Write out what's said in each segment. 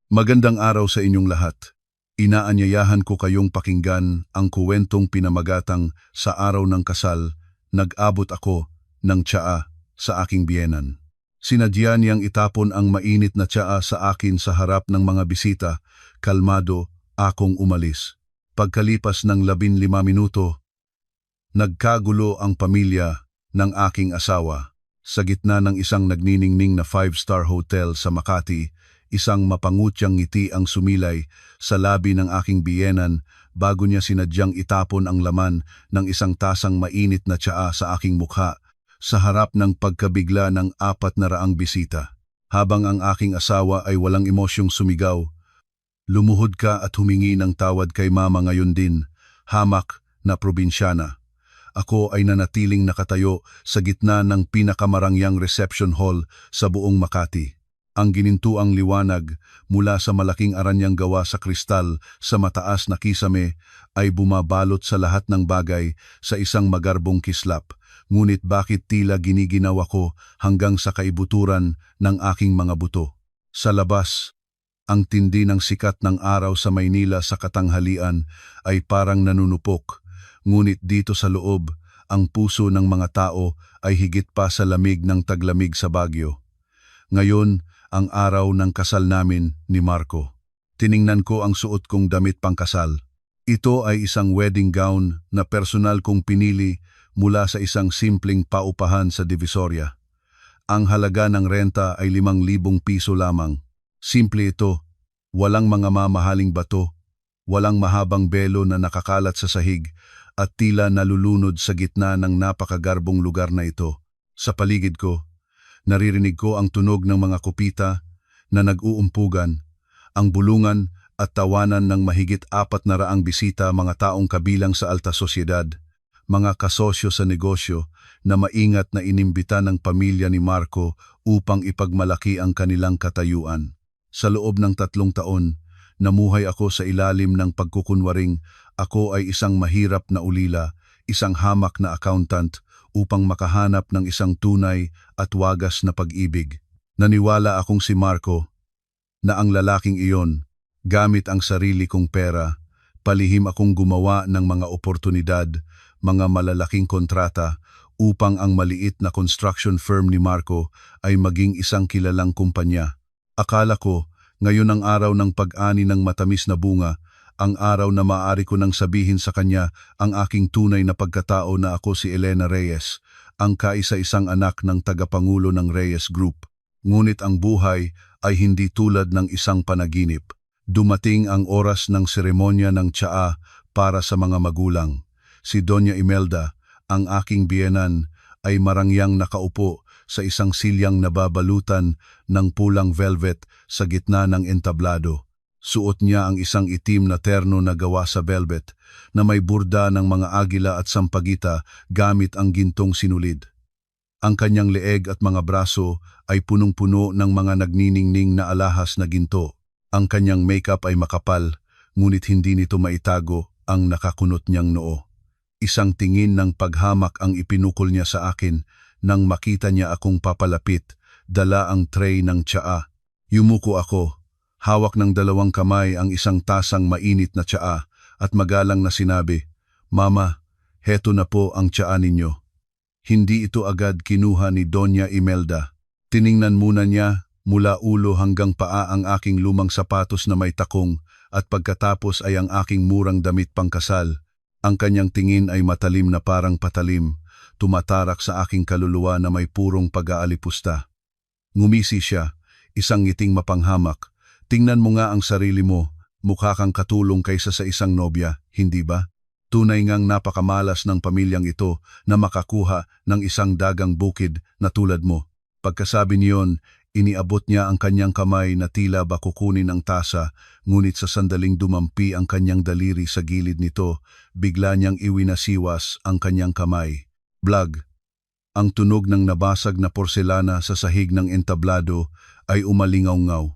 Magandang araw sa inyong lahat. Inaanyayahan ko kayong pakinggan ang kuwentong pinamagatang sa araw ng kasal, nag-abot ako ng tsaa sa aking biyenan. Sinadya niyang itapon ang mainit na tsaa sa akin sa harap ng mga bisita, kalmado akong umalis. Pagkalipas ng 15 minuto, nagkagulo ang pamilya ng aking asawa. Sa gitna ng isang nagniningning na 5-star hotel sa Makati, isang mapangutyang ngiti ang sumilay sa labi ng aking biyenan bago niya sinadyang itapon ang laman ng isang tasang mainit na tsaa sa aking mukha sa harap ng pagkabigla ng 400 bisita. Habang ang aking asawa ay walang emosyong sumigaw, "Lumuhod ka at humingi ng tawad kay mama ngayon din, hamak na probinsyana." Ako ay nanatiling nakatayo sa gitna ng pinakamarangyang reception hall sa buong Makati. Ang ginintuang liwanag mula sa malaking aranyang gawa sa kristal sa mataas na kisame ay bumabalot sa lahat ng bagay sa isang magarbong kislap. Ngunit bakit tila giniginaw ako hanggang sa kaibuturan ng aking mga buto? Sa labas, ang tindi ng sikat ng araw sa Maynila sa katanghalian ay parang nanunupok. Ngunit dito sa loob, ang puso ng mga tao ay higit pa sa lamig ng taglamig sa Baguio. Ngayon, ang araw ng kasal namin ni Marco. Tiningnan ko ang suot kong damit pangkasal. Ito ay isang wedding gown na personal kong pinili mula sa isang simpleng paupahan sa Divisoria. Ang halaga ng renta ay 5,000 piso lamang. Simple ito, walang mga mamahaling bato, walang mahabang belo na nakakalat sa sahig, at tila nalulunod sa gitna ng napakagarbong lugar na ito. Sa paligid ko, naririnig ko ang tunog ng mga kupita na nag-uumpugan, ang bulungan at tawanan ng mahigit 400 bisita, mga taong kabilang sa alta sosyedad, mga kasosyo sa negosyo na maingat na inimbita ng pamilya ni Marco upang ipagmalaki ang kanilang katayuan. Sa loob ng 3 taon, namuhay ako sa ilalim ng pagkukunwaring ako ay isang mahirap na ulila, isang hamak na accountant upang makahanap ng isang tunay at wagas na pag-ibig. Naniwala akong si Marco na ang lalaking iyon, gamit ang sarili kong pera, palihim akong gumawa ng mga oportunidad, mga malalaking kontrata upang ang maliit na construction firm ni Marco ay maging isang kilalang kumpanya. Akala ko, ngayon ang araw ng pag-ani ng matamis na bunga, ang araw na maaari ko nang sabihin sa kanya ang aking tunay na pagkatao na ako si Elena Reyes, ang kaisa-isang anak ng tagapangulo ng Reyes Group. Ngunit ang buhay ay hindi tulad ng isang panaginip. Dumating ang oras ng seremonya ng tsaa para sa mga magulang. Si Doña Imelda, ang aking biyenan, ay marangyang nakaupo sa isang silyang nababalutan ng pulang velvet sa gitna ng entablado. Suot niya ang isang itim na terno na gawa sa velvet na may burda ng mga agila at sampagita gamit ang gintong sinulid. Ang kanyang leeg at mga braso ay punong-puno ng mga nagniningning na alahas na ginto. Ang kanyang makeup ay makapal, ngunit hindi nito maitago ang nakakunot niyang noo. Isang tingin ng paghamak ang ipinukol niya sa akin nang makita niya akong papalapit, dala ang tray ng tsaa. Yumuko ako. Hawak ng 2 kamay ang isang tasang mainit na tsaa at magalang na sinabi, "Mama, heto na po ang tsaa ninyo." Hindi ito agad kinuha ni Doña Imelda. Tiningnan muna niya mula ulo hanggang paa ang aking lumang sapatos na may takong at pagkatapos ay ang aking murang damit pangkasal. Ang kanyang tingin ay matalim na parang patalim, tumatarak sa aking kaluluwa na may purong pag-aalipusta. Ngumisi siya, isang ngiting mapanghamak. "Tingnan mo nga ang sarili mo, mukha kang katulong kaysa sa isang nobya, hindi ba? Tunay ngang napakamalas ng pamilyang ito na makakuha ng isang dagang bukid na tulad mo." Pagkasabi niyon, iniabot niya ang kanyang kamay na tila ba kukunin ang tasa, ngunit sa sandaling dumampi ang kanyang daliri sa gilid nito, bigla niyang iwinasiwas ang kanyang kamay. Blag! Ang tunog ng nabasag na porselana sa sahig ng entablado ay umalingaw-ngaw.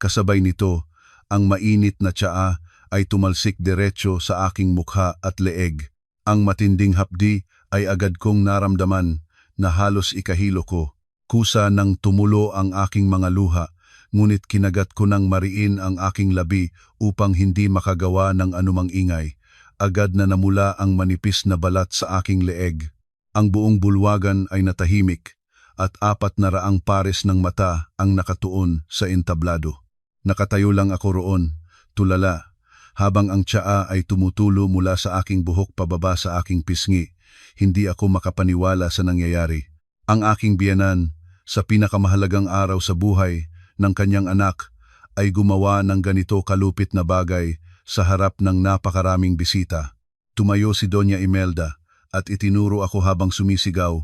Kasabay nito, ang mainit na tsaa ay tumalsik diretso sa aking mukha at leeg. Ang matinding hapdi ay agad kong naramdaman na halos ikahilo ko. Kusa nang tumulo ang aking mga luha, ngunit kinagat ko ng mariin ang aking labi upang hindi makagawa ng anumang ingay. Agad na namula ang manipis na balat sa aking leeg. Ang buong bulwagan ay natahimik at 400 pares ng mata ang nakatuon sa entablado. Nakatayo lang ako roon, tulala, habang ang tsaa ay tumutulo mula sa aking buhok pababa sa aking pisngi. Hindi ako makapaniwala sa nangyayari. Ang aking biyenan, sa pinakamahalagang araw sa buhay ng kanyang anak, ay gumawa ng ganito kalupit na bagay sa harap ng napakaraming bisita. Tumayo si Doña Imelda at itinuro ako habang sumisigaw,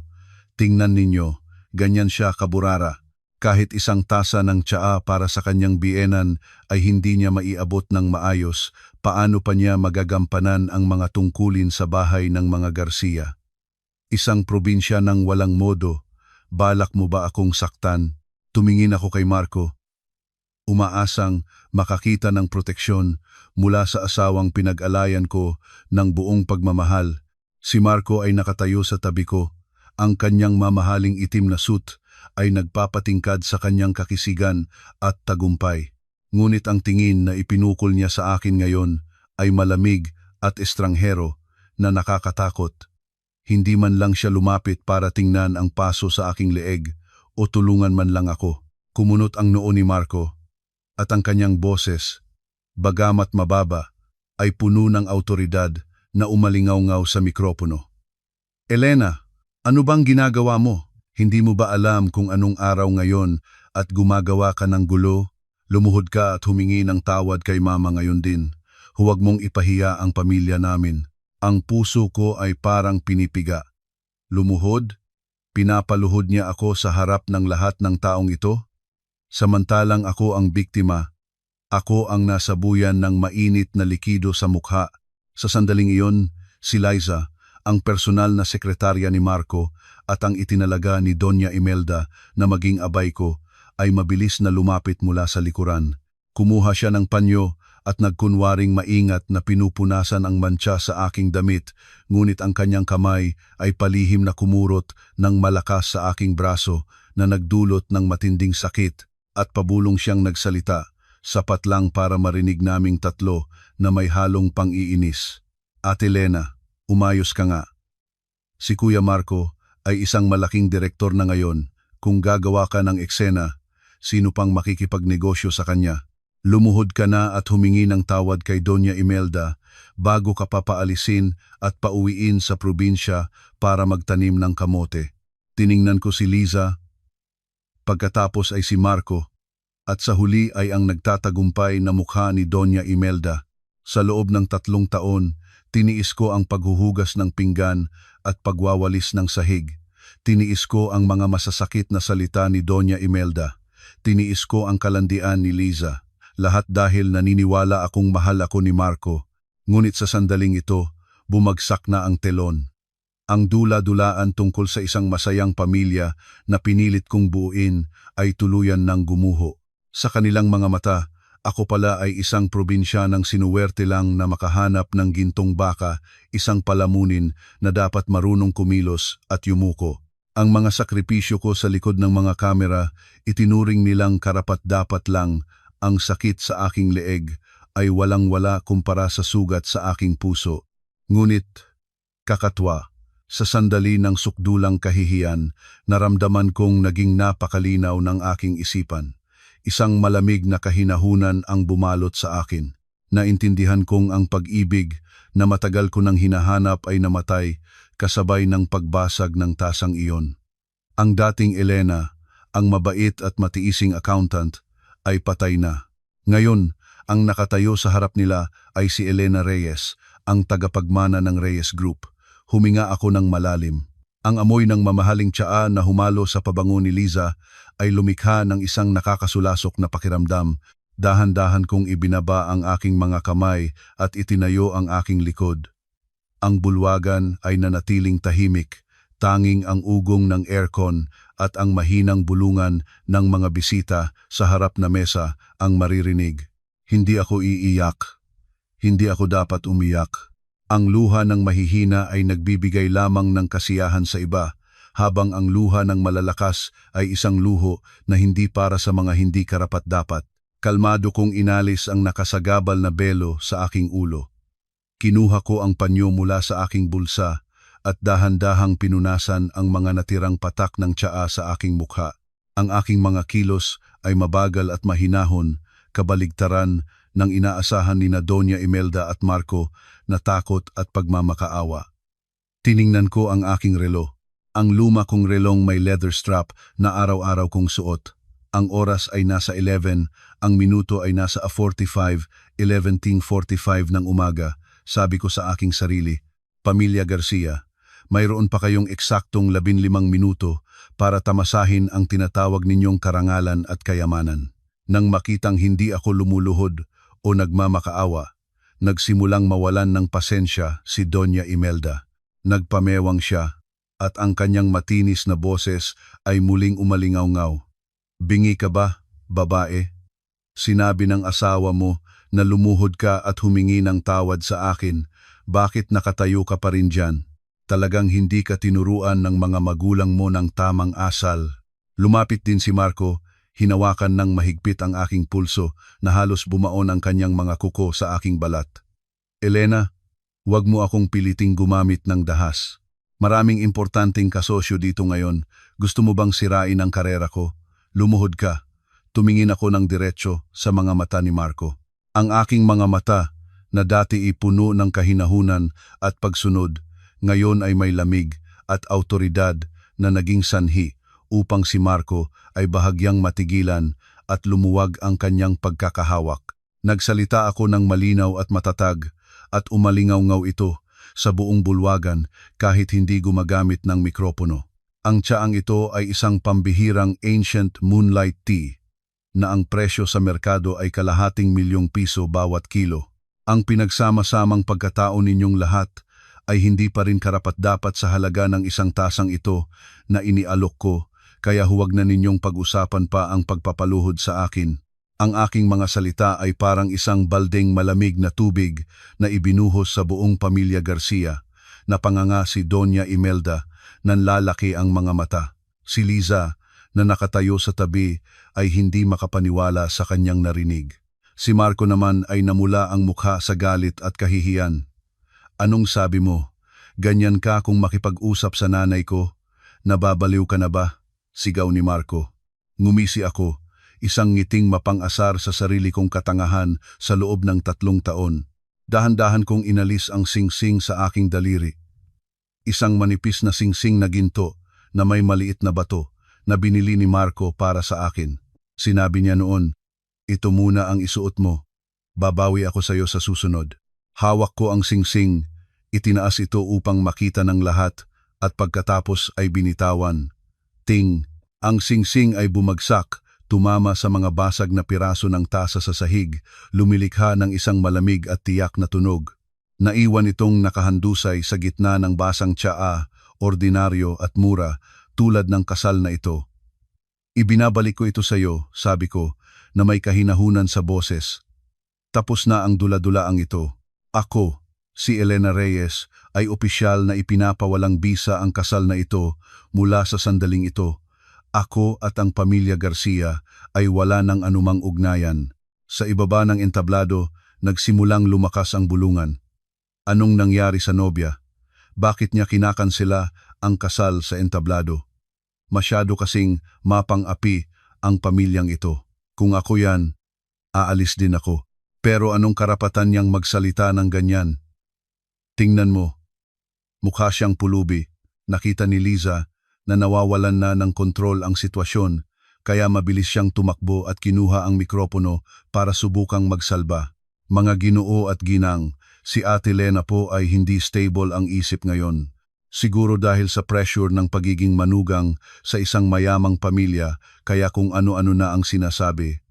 "Tingnan ninyo, ganyan siya kaburara. Kahit isang tasa ng tsaa para sa kanyang biyenan ay hindi niya maiabot ng maayos, paano pa niya magagampanan ang mga tungkulin sa bahay ng mga Garcia? Isang probinsya ng walang modo, balak mo ba akong saktan?" Tumingin ako kay Marco, umaasang makakita ng proteksyon mula sa asawang pinag-alayan ko ng buong pagmamahal. Si Marco ay nakatayo sa tabi ko. Ang kanyang mamahaling itim na suit ay nagpapatingkad sa kanyang kakisigan at tagumpay. Ngunit ang tingin na ipinukol niya sa akin ngayon ay malamig at estranghero na nakakatakot. Hindi man lang siya lumapit para tingnan ang paso sa aking leeg o tulungan man lang ako. Kumunot ang noo ni Marco at ang kanyang boses, bagamat mababa, ay puno ng autoridad na umalingaw-ngaw sa mikropono. "Elena, ano bang ginagawa mo? Hindi mo ba alam kung anong araw ngayon at gumagawa ka ng gulo? Lumuhod ka at humingi ng tawad kay mama ngayon din. Huwag mong ipahiya ang pamilya namin." Ang puso ko ay parang pinipiga. Lumuhod? Pinapaluhod niya ako sa harap ng lahat ng taong ito? Samantalang ako ang biktima. Ako ang nasabuyan ng mainit na likido sa mukha. Sa sandaling iyon, si Liza, ang personal na sekretarya ni Marco at ang itinalaga ni Doña Imelda na maging abay ko, ay mabilis na lumapit mula sa likuran. Kumuha siya ng panyo at nagkunwaring maingat na pinupunasan ang mantsa sa aking damit, ngunit ang kanyang kamay ay palihim na kumurot ng malakas sa aking braso na nagdulot ng matinding sakit, at pabulong siyang nagsalita, sapat lang para marinig naming tatlo na may halong pang-iinis. "Ate Lena, umayos ka nga. Si Kuya Marco ay isang malaking direktor na ngayon. Kung gagawa ka ng eksena, sino pang makikipagnegosyo sa kanya? Lumuhod ka na at humingi ng tawad kay Doña Imelda bago ka papaalisin at pauwiin sa probinsya para magtanim ng kamote." Tiningnan ko si Liza, pagkatapos ay si Marco, at sa huli ay ang nagtatagumpay na mukha ni Doña Imelda. Sa loob ng 3 taon, tiniis ko ang paghuhugas ng pinggan at pagwawalis ng sahig. Tiniis ko ang mga masasakit na salita ni Doña Imelda. Tiniis ko ang kalandian ni Liza. Lahat dahil naniniwala akong mahal ako ni Marco. Ngunit sa sandaling ito, bumagsak na ang telon. Ang dula-dulaan tungkol sa isang masayang pamilya na pinilit kong buuin ay tuluyan ng gumuho. Sa kanilang mga mata, ako pala ay isang probinsyanang sinuwerte lang na makahanap ng gintong baka, isang palamunin na dapat marunong kumilos at yumuko. Ang mga sakripisyo ko sa likod ng mga kamera, itinuring nilang karapat-dapat lang. Ang sakit sa aking leeg ay walang-wala kumpara sa sugat sa aking puso. Ngunit, kakatwa, sa sandali ng sukdulang kahihiyan, naramdaman kong naging napakalinaw ng aking isipan. Isang malamig na kahinahunan ang bumalot sa akin. Naintindihan kong ang pag-ibig na matagal ko nang hinahanap ay namatay kasabay ng pagbasag ng tasang iyon. Ang dating Elena, ang mabait at matiising accountant, ay patay na. Ngayon, ang nakatayo sa harap nila ay si Elena Reyes, ang tagapagmana ng Reyes Group. Huminga ako ng malalim. Ang amoy ng mamahaling tsaa na humalo sa pabango ni Liza ay lumikha ng isang nakakasulasok na pakiramdam. Dahan-dahan kong ibinaba ang aking mga kamay at itinayo ang aking likod. Ang bulwagan ay nanatiling tahimik, tanging ang ugong ng aircon at ang mahinang bulungan ng mga bisita sa harap na mesa ang maririnig. Hindi ako iiyak. Hindi ako dapat umiyak. Ang luha ng mahihina ay nagbibigay lamang ng kasiyahan sa iba, habang ang luha ng malalakas ay isang luho na hindi para sa mga hindi karapat-dapat. Kalmado kong inalis ang nakasagabal na belo sa aking ulo. Kinuha ko ang panyo mula sa aking bulsa at dahan-dahang pinunasan ang mga natirang patak ng tsaa sa aking mukha. Ang aking mga kilos ay mabagal at mahinahon, kabaligtaran ng inaasahan ni na Doña Imelda at Marco na takot at pagmamakaawa. Tiningnan ko ang aking relo. Ang luma kong relong may leather strap na araw-araw kong suot. Ang oras ay nasa 11, ang minuto ay nasa 45, 11:45 ng umaga. Sabi ko sa aking sarili, Pamilya Garcia, mayroon pa kayong eksaktong 15 minuto para tamasahin ang tinatawag ninyong karangalan at kayamanan. Nang makitang hindi ako lumuluhod o nagmamakaawa, nagsimulang mawalan ng pasensya si Doña Imelda. Nagpamewang siya at ang kanyang matinis na boses ay muling umalingaw-ngaw. Bingi ka ba, babae? Sinabi ng asawa mo na lumuhod ka at humingi ng tawad sa akin, bakit nakatayo ka pa rin dyan? Talagang hindi ka tinuruan ng mga magulang mo ng tamang asal. Lumapit din si Marco, hinawakan ng mahigpit ang aking pulso na halos bumaon ang kanyang mga kuko sa aking balat. Elena, huwag mo akong piliting gumamit ng dahas. Maraming importanteng kasosyo dito ngayon. Gusto mo bang sirain ang karera ko? Lumuhod ka. Tumingin ako ng diretsyo sa mga mata ni Marco. Ang aking mga mata na dati ipuno ng kahinahunan at pagsunod, ngayon ay may lamig at autoridad na naging sanhi upang si Marco ay bahagyang matigilan at lumuwag ang kanyang pagkakahawak. Nagsalita ako ng malinaw at matatag at umalingaw-ngaw ito sa buong bulwagan kahit hindi gumagamit ng mikropono. Ang tsaang ito ay isang pambihirang ancient moonlight tea na ang presyo sa merkado ay ₱250,000 bawat kilo. Ang pinagsama-samang pagkatao ninyong lahat ay hindi pa rin karapat-dapat sa halaga ng isang tasang ito na inialok ko, kaya huwag na ninyong pag-usapan pa ang pagpapaluhod sa akin. Ang aking mga salita ay parang isang baldeng malamig na tubig na ibinuhos sa buong pamilya Garcia. Napanganga si Doña Imelda, nanlalaki ang mga mata. Si Liza, na nakatayo sa tabi, ay hindi makapaniwala sa kanyang narinig. Si Marco naman ay namula ang mukha sa galit at kahihiyan. Anong sabi mo? Ganyan ka kung makipag-usap sa nanay ko? Nababaliw ka na ba? Sigaw ni Marco. Ngumisi ako, isang ngiting mapang-asar sa sarili kong katangahan sa loob ng 3 taon. Dahan-dahan kong inalis ang singsing sa aking daliri. Isang manipis na singsing na ginto na may maliit na bato na binili ni Marco para sa akin. Sinabi niya noon, ito muna ang isuot mo. Babawi ako sa iyo sa susunod. Hawak ko ang singsing, itinaas ito upang makita ng lahat at pagkatapos ay binitawan. Ting, ang singsing ay bumagsak, tumama sa mga basag na piraso ng tasa sa sahig, lumilikha ng isang malamig at tiyak na tunog. Naiwan itong nakahandusay sa gitna ng basang tsaa, ordinaryo at mura, tulad ng kasal na ito. Ibinabalik ko ito sa iyo, sabi ko, na may kahinahunan sa boses. Tapos na ang dula-dulaang ito. Ako, si Elena Reyes, ay opisyal na ipinapawalang bisa ang kasal na ito mula sa sandaling ito. Ako at ang pamilya Garcia ay wala ng anumang ugnayan. Sa ibaba ng entablado, nagsimulang lumakas ang bulungan. Anong nangyari sa nobya? Bakit niya kinakansela ang kasal sa entablado? Masyado kasing mapang-api ang pamilyang ito. Kung ako yan, aalis din ako. Pero anong karapatan niyang magsalita ng ganyan? Tingnan mo. Mukha siyang pulubi. Nakita ni Liza na nawawalan na ng kontrol ang sitwasyon, kaya mabilis siyang tumakbo at kinuha ang mikropono para subukang magsalba. Mga Ginoo at ginang, si Ate Lena po ay hindi stable ang isip ngayon. Siguro dahil sa pressure ng pagiging manugang sa isang mayamang pamilya, kaya kung ano-ano na ang sinasabi.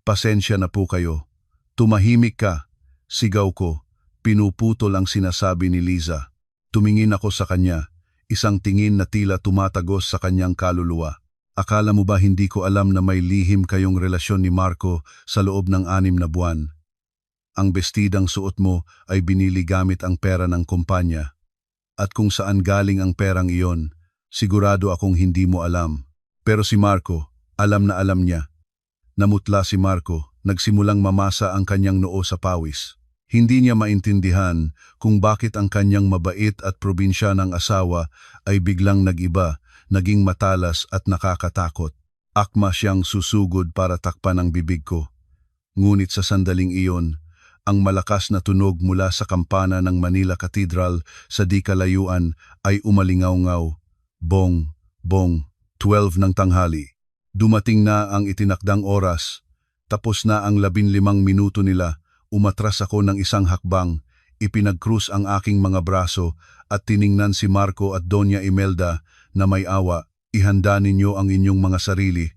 Pasensya na po kayo. Tumahimik ka, sigaw ko. Pinuputol ang sinasabi ni Liza. Tumingin ako sa kanya, isang tingin na tila tumatagos sa kanyang kaluluwa. Akala mo ba hindi ko alam na may lihim kayong relasyon ni Marco sa loob ng 6 na buwan? Ang bestidang suot mo ay binili gamit ang pera ng kumpanya. At kung saan galing ang perang iyon, Sigurado akong hindi mo alam. Pero si Marco, alam na alam niya. Namutla si Marco, nagsimulang mamasa ang kanyang noo sa pawis. Hindi niya maintindihan kung bakit ang kanyang mabait at probinsyang asawa ay biglang nag-iba, naging matalas at nakakatakot. Akma siyang susugod para takpan ang bibig ko. Ngunit sa sandaling iyon, ang malakas na tunog mula sa kampana ng Manila Cathedral sa di kalayuan ay umalingaw-ngaw. Bong, bong, 12 ng tanghali. Dumating na ang itinakdang oras. Tapos na ang 15 minuto nila. Umatras ako ng isang hakbang. Ipinagkrus ang aking mga braso at tiningnan si Marco at Doña Imelda na may awa. Ihanda ninyo ang inyong mga sarili.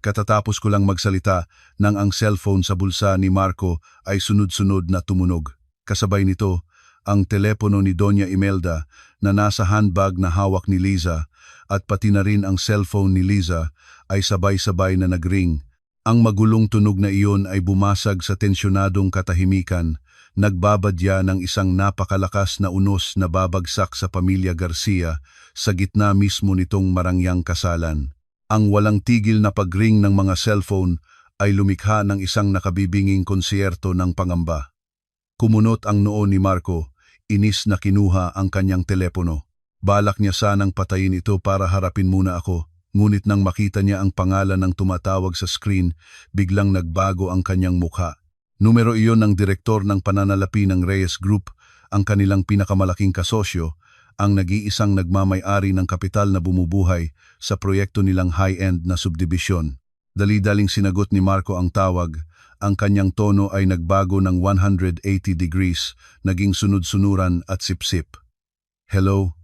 Katatapos ko lang magsalita nang ang cellphone sa bulsa ni Marco ay sunod-sunod na tumunog. Kasabay nito, ang telepono ni Doña Imelda na nasa handbag na hawak ni Liza at pati na rin ang cellphone ni Liza ay sabay-sabay na nagring. Ang magulong tunog na iyon ay bumasag sa tensyonadong katahimikan, nagbabadya ng isang napakalakas na unos na babagsak sa pamilya Garcia sa gitna mismo nitong marangyang kasalan. Ang walang tigil na pagring ng mga cellphone ay lumikha ng isang nakabibinging konsyerto ng pangamba. Kumunot ang noo ni Marco, inis na kinuha ang kanyang telepono. Balak niya sanang patayin ito para harapin muna ako, ngunit nang makita niya ang pangalan ng tumatawag sa screen, biglang nagbago ang kanyang mukha. Numero iyon ng direktor ng pananalapi ng Reyes Group, ang kanilang pinakamalaking kasosyo, ang nag-iisang nagmamay-ari ng kapital na bumubuhay sa proyekto nilang high-end na subdibisyon. Dali-daling sinagot ni Marco ang tawag, ang kanyang tono ay nagbago ng 180 degrees, naging sunod-sunuran at sipsip. Hello?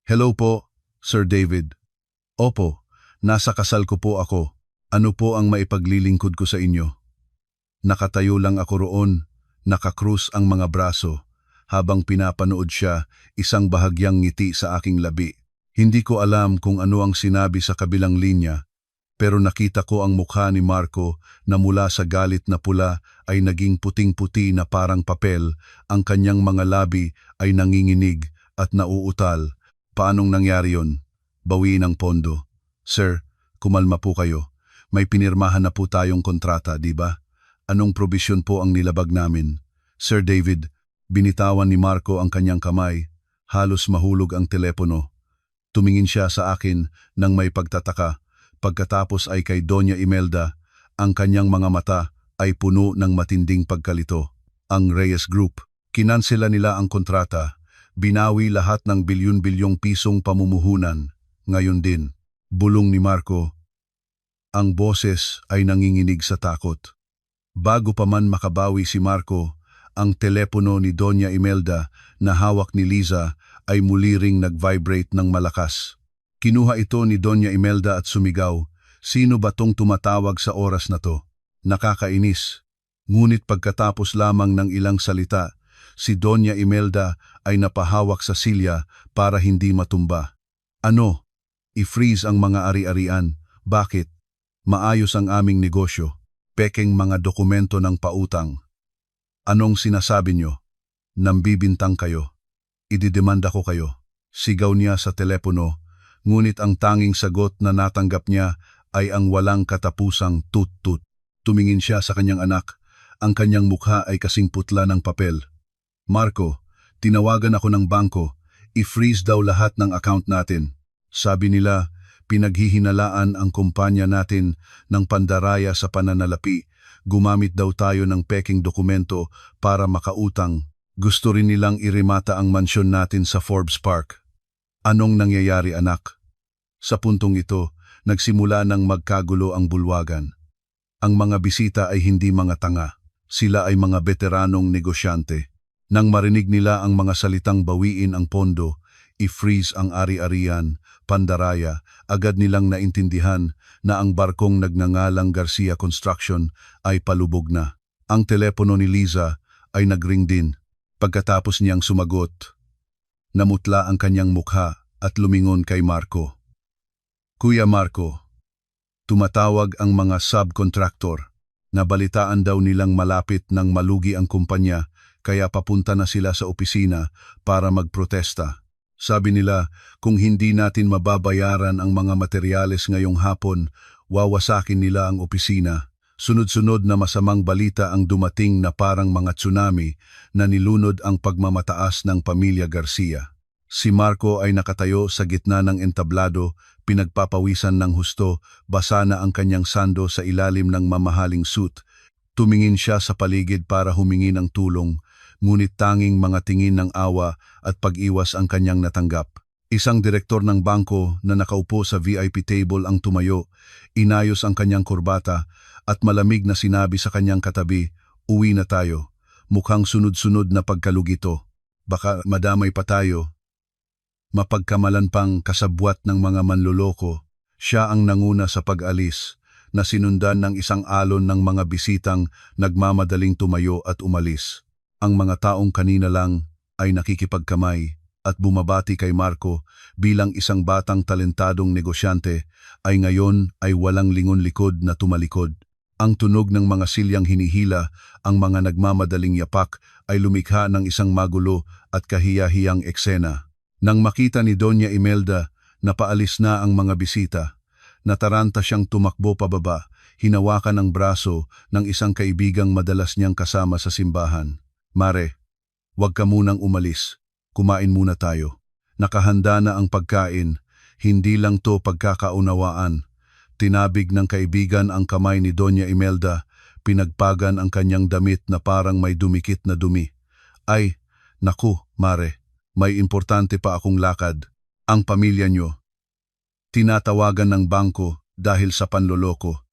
Hello po, Sir David. Opo, nasa kasal ko po ako. Ano po ang maipaglilingkod ko sa inyo? Nakatayo lang ako roon, nakakrus ang mga braso. Habang pinapanood siya, isang bahagyang ngiti sa aking labi. Hindi ko alam kung ano ang sinabi sa kabilang linya, pero nakita ko ang mukha ni Marco na mula sa galit na pula ay naging puting-puti na parang papel, ang kanyang mga labi ay nanginginig at nauutal. Paanong nangyari yon? Bawiin ang pondo. Sir, kumalma po kayo. May pinirmahan na po tayong kontrata, di ba? Anong probisyon po ang nilabag namin? Sir David, binitawan ni Marco ang kanyang kamay, halos mahulog ang telepono. Tumingin siya sa akin nang may pagtataka, pagkatapos ay kay Doña Imelda, ang kanyang mga mata ay puno ng matinding pagkalito. Ang Reyes Group, kinansela nila ang kontrata, binawi lahat ng bilyon-bilyong pisong pamumuhunan. Ngayon din, bulong ni Marco. Ang boses ay nanginginig sa takot. Bago pa man makabawi si Marco, ang telepono ni Doña Imelda na hawak ni Liza ay muli ring nag-vibrate ng malakas. Kinuha ito ni Doña Imelda at sumigaw, "Sino ba tong tumatawag sa oras na to? Nakakainis." Ngunit pagkatapos lamang ng ilang salita, si Doña Imelda ay napahawak sa silya para hindi matumba. Ano? I-freeze ang mga ari-arian. Bakit? Maayos ang aming negosyo. Pekeng mga dokumento ng pautang. Anong sinasabi nyo? Nambibintang kayo. Ididemanda ko kayo. Sigaw niya sa telepono, ngunit ang tanging sagot na natanggap niya ay ang walang katapusang tut-tut. Tumingin siya sa kanyang anak. Ang kanyang mukha ay kasing putla ng papel. Marco, tinawagan ako ng bangko. I-freeze daw lahat ng account natin. Sabi nila, pinaghihinalaan ang kumpanya natin ng pandaraya sa pananalapi. Gumamit daw tayo ng peking dokumento para makautang. Gusto rin nilang irimata ang mansyon natin sa Forbes Park. Anong nangyayari, anak? Sa puntong ito, nagsimula ng magkagulo ang bulwagan. Ang mga bisita ay hindi mga tanga. Sila ay mga veteranong negosyante. Nang marinig nila ang mga salitang bawiin ang pondo, i-freeze ang ari-arian, pandaraya, agad nilang naintindihan na ang barkong nagngangalang Garcia Construction ay palubog na. Ang telepono ni Liza ay nagring din. Pagkatapos niyang sumagot, namutla ang kanyang mukha at lumingon kay Marco. Kuya Marco, tumatawag ang mga subcontractor. Nabalitaan daw nilang malapit ng malugi ang kumpanya kaya papunta na sila sa opisina para magprotesta. Sabi nila, kung hindi natin mababayaran ang mga materyales ngayong hapon, wawasakin nila ang opisina. Sunod-sunod na masamang balita ang dumating na parang mga tsunami na nilunod ang pagmamataas ng pamilya Garcia. Si Marco ay nakatayo sa gitna ng entablado, pinagpapawisan ng husto, basa na ang kanyang sando sa ilalim ng mamahaling suit. Tumingin siya sa paligid para humingi ng tulong, ngunit tanging mga tingin ng awa at pag-iwas ang kanyang natanggap. Isang direktor ng bangko na nakaupo sa VIP table ang tumayo, inayos ang kanyang kurbata at malamig na sinabi sa kanyang katabi, "Uwi na tayo. Mukhang sunod-sunod na pagkalugito. Baka madamay pa tayo." Mapagkamalan pang kasabwat ng mga manloloko, siya ang nanguna sa pag-alis, na sinundan ng isang alon ng mga bisitang nagmamadaling tumayo at umalis. Ang mga taong kanina lang ay nakikipagkamay at bumabati kay Marco bilang isang batang talentadong negosyante ay ngayon ay walang lingon-likod na tumalikod. Ang tunog ng mga silyang hinihila, ang mga nagmamadaling yapak ay lumikha ng isang magulo at kahiya-hiyang eksena. Nang makita ni Doña Imelda na paalis na ang mga bisita, nataranta siyang tumakbo pababa, hinawakan ang braso ng isang kaibigang madalas niyang kasama sa simbahan. "Mare, huwag ka munang umalis. Kumain muna tayo. Nakahanda na ang pagkain, hindi lang to pagkakaunawaan." Tinabig ng kaibigan ang kamay ni Doña Imelda, pinagpagan ang kanyang damit na parang may dumikit na dumi. "Ay, naku, Mare, may importante pa akong lakad. Ang pamilya nyo. Tinatawagan ng bangko dahil sa panloloko.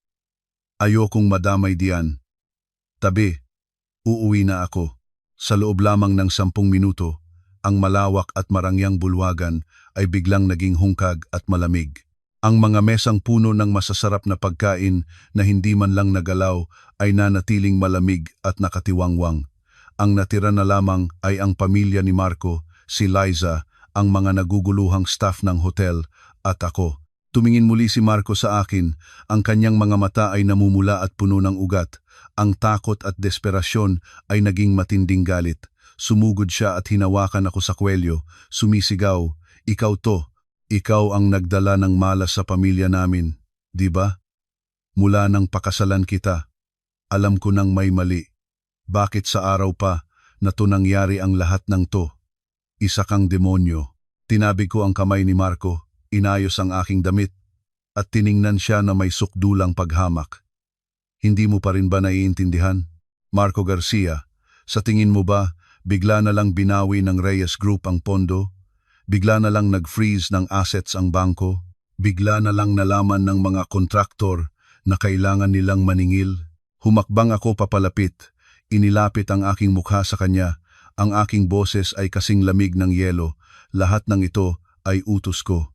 Ayokong madamay diyan. Tabi, uuwi na ako." Sa loob lamang ng 10 minuto, ang malawak at marangyang bulwagan ay biglang naging hungkag at malamig. Ang mga mesang puno ng masasarap na pagkain na hindi man lang nagalaw ay nanatiling malamig at nakatiwangwang. Ang natira na lamang ay ang pamilya ni Marco, si Liza, ang mga naguguluhang staff ng hotel, at ako. Tumingin muli si Marco sa akin, ang kanyang mga mata ay namumula at puno ng ugat. Ang takot at desperasyon ay naging matinding galit. Sumugod siya at hinawakan ako sa kwelyo, sumisigaw, "Ikaw to! Ikaw ang nagdala ng malas sa pamilya namin, di ba? Mula nang pakasalan kita, alam ko nang may mali. Bakit sa araw pa na to nangyari ang lahat ng to? Isa kang demonyo." Tinabig ko ang kamay ni Marco, inayos ang aking damit, at tiningnan siya na may sukdulang paghamak. "Hindi mo pa rin ba naiintindihan? Marco Garcia, sa tingin mo ba bigla na lang binawi ng Reyes Group ang pondo? Bigla na lang nag-freeze ng assets ang bangko? Bigla na lang nalaman ng mga kontraktor na kailangan nilang maningil?" Humakbang ako papalapit, inilapit ang aking mukha sa kanya, ang aking boses ay kasing lamig ng yelo, lahat ng ito ay utos ko.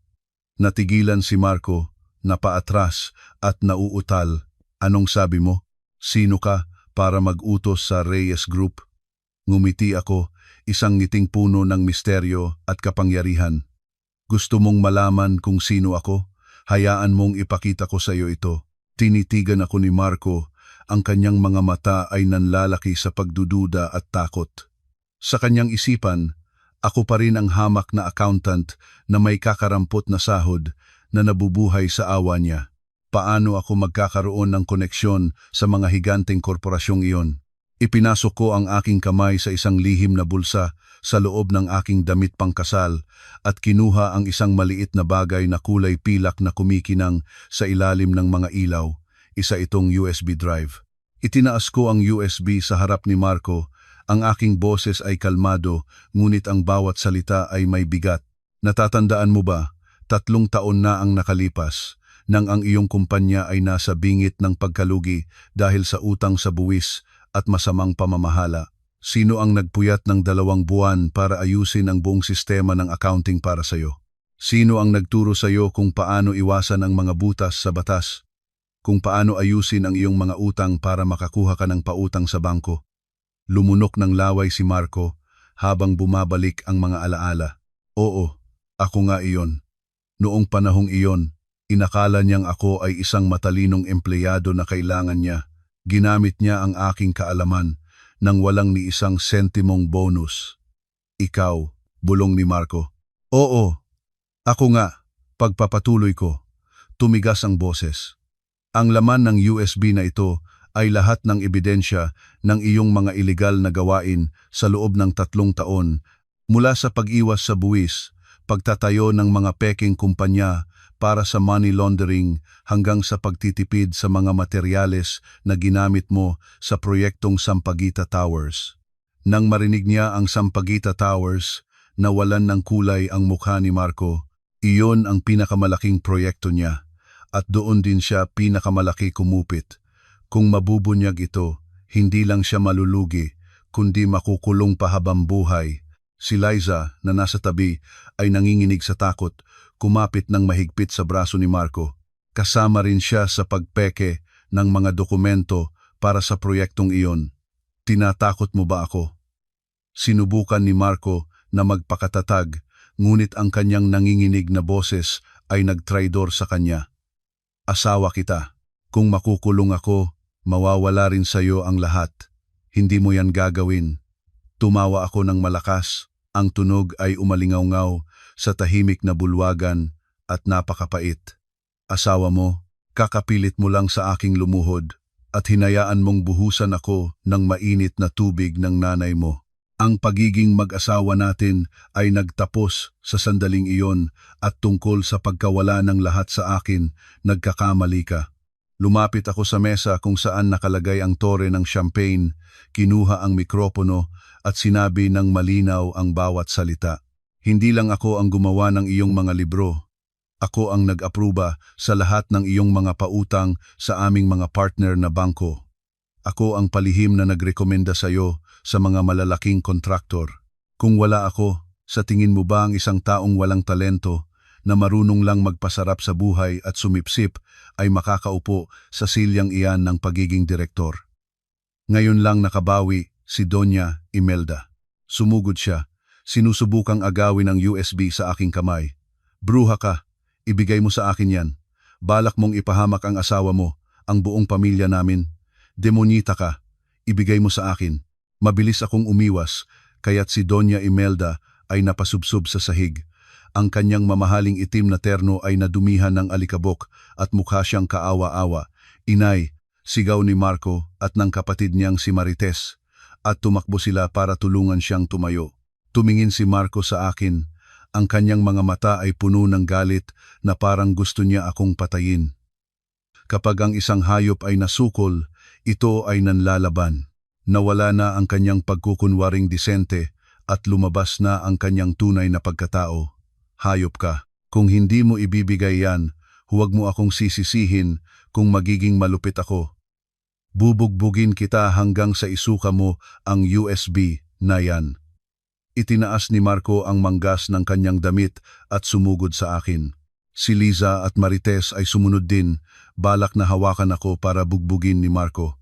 Natigilan si Marco, napaatras at nauutal. "Anong sabi mo? Sino ka para mag-utos sa Reyes Group?" Ngumiti ako, isang ngiting puno ng misteryo at kapangyarihan. "Gusto mong malaman kung sino ako? Hayaan mong ipakita ko sa iyo ito." Tinitigan ako ni Marco, ang kanyang mga mata ay nanlalaki sa pagdududa at takot. Sa kanyang isipan, ako pa rin ang hamak na accountant na may kakarampot na sahod na nabubuhay sa awa niya. Paano ako magkakaroon ng koneksyon sa mga higanteng korporasyong iyon? Ipinasok ko ang aking kamay sa isang lihim na bulsa sa loob ng aking damit pangkasal at kinuha ang isang maliit na bagay na kulay pilak na kumikinang sa ilalim ng mga ilaw. Isa itong USB drive. Itinaas ko ang USB sa harap ni Marco. Ang aking boses ay kalmado, ngunit ang bawat salita ay may bigat. "Natatandaan mo ba, 3 taon na ang nakalipas nang ang iyong kumpanya ay nasa bingit ng pagkalugi dahil sa utang sa buwis at masamang pamamahala. Sino ang nagpuyat ng 2 buwan para ayusin ang buong sistema ng accounting para sa iyo? Sino ang nagturo sa iyo kung paano iwasan ang mga butas sa batas? Kung paano ayusin ang iyong mga utang para makakuha ka ng pautang sa bangko?" Lumunok ng laway si Marco habang bumabalik ang mga alaala. "Oo, ako nga iyon. Noong panahong iyon, inakala niyang ako ay isang matalinong empleyado na kailangan niya. Ginamit niya ang aking kaalaman nang walang ni isang sentimong bonus." "Ikaw," bulong ni Marco, Oo, ako nga, pagpapatuloy ko. Tumigas ang boses. Ang laman ng USB na ito ay lahat ng ebidensya ng iyong mga ilegal na gawain sa loob ng 3 taon, mula sa pag-iwas sa buwis, pagtatayo ng mga peking kumpanya para sa money laundering hanggang sa pagtitipid sa mga materyales na ginamit mo sa proyektong Sampaguita Towers. Nang marinig niya ang Sampaguita Towers, nawalan ng kulay ang mukha ni Marco. Iyon ang pinakamalaking proyekto niya. At doon din siya pinakamalaki kumupit. Kung mabubunyag ito, hindi lang siya malulugi, kundi makukulong pa habang buhay. Si Liza, na nasa tabi, ay nanginginig sa takot, kumapit ng mahigpit sa braso ni Marco. Kasama rin siya sa pagpeke ng mga dokumento para sa proyektong iyon. Tinatakot mo ba ako? Sinubukan ni Marco na magpakatatag, ngunit ang kanyang nanginginig na boses ay nagtraidor sa kanya. Asawa kita. Kung makukulong ako, mawawala rin sa iyo ang lahat. Hindi mo yan gagawin. Tumawa ako ng malakas. Ang tunog ay umalingaw-ngaw sa tahimik na bulwagan at napakapait. Asawa mo, kakapilit mo lang sa aking lumuhod at hinayaan mong buhusan ako ng mainit na tubig ng nanay mo. Ang pagiging mag-asawa natin ay nagtapos sa sandaling iyon at tungkol sa pagkawala ng lahat sa akin, nagkakamali ka. Lumapit ako sa mesa kung saan nakalagay ang tore ng champagne, kinuha ang mikropono at sinabi ng malinaw ang bawat salita. Hindi lang ako ang gumawa ng iyong mga libro. Ako ang nag-apruba sa lahat ng iyong mga pautang sa aming mga partner na bangko. Ako ang palihim na nagrekomenda sa iyo sa mga malalaking kontraktor. Kung wala ako, sa tingin mo ba ang isang taong walang talento na marunong lang magpasarap sa buhay at sumipsip ay makakaupo sa silyang iyan ng pagiging direktor? Ngayon lang nakabawi si Doña Imelda. Sumugod siya, sinusubukang agawin ang USB sa aking kamay. Bruha ka, ibigay mo sa akin yan. Balak mong ipahamak ang asawa mo, ang buong pamilya namin. Demonyita ka, ibigay mo sa akin. Mabilis akong umiwas, kaya't si Doña Imelda ay napasubsob sa sahig. Ang kanyang mamahaling itim na terno ay nadumihan ng alikabok at mukha siyang kaawa-awa. Inay, sigaw ni Marco at ng kapatid niyang si Marites, at tumakbo sila para tulungan siyang tumayo. Tumingin si Marco sa akin. Ang kanyang mga mata ay puno ng galit na parang gusto niya akong patayin. Kapag ang isang hayop ay nasukol, ito ay nanlalaban. Nawala na ang kanyang pagkukunwaring disente at lumabas na ang kanyang tunay na pagkatao. Hayop ka. Kung hindi mo ibibigay yan, huwag mo akong sisisihin kung magiging malupit ako. Bubugbugin kita hanggang sa isuka mo ang USB na yan. Itinaas ni Marco ang manggas ng kanyang damit at sumugod sa akin. Si Liza at Marites ay sumunod din, balak na hawakan ako para bugbugin ni Marco.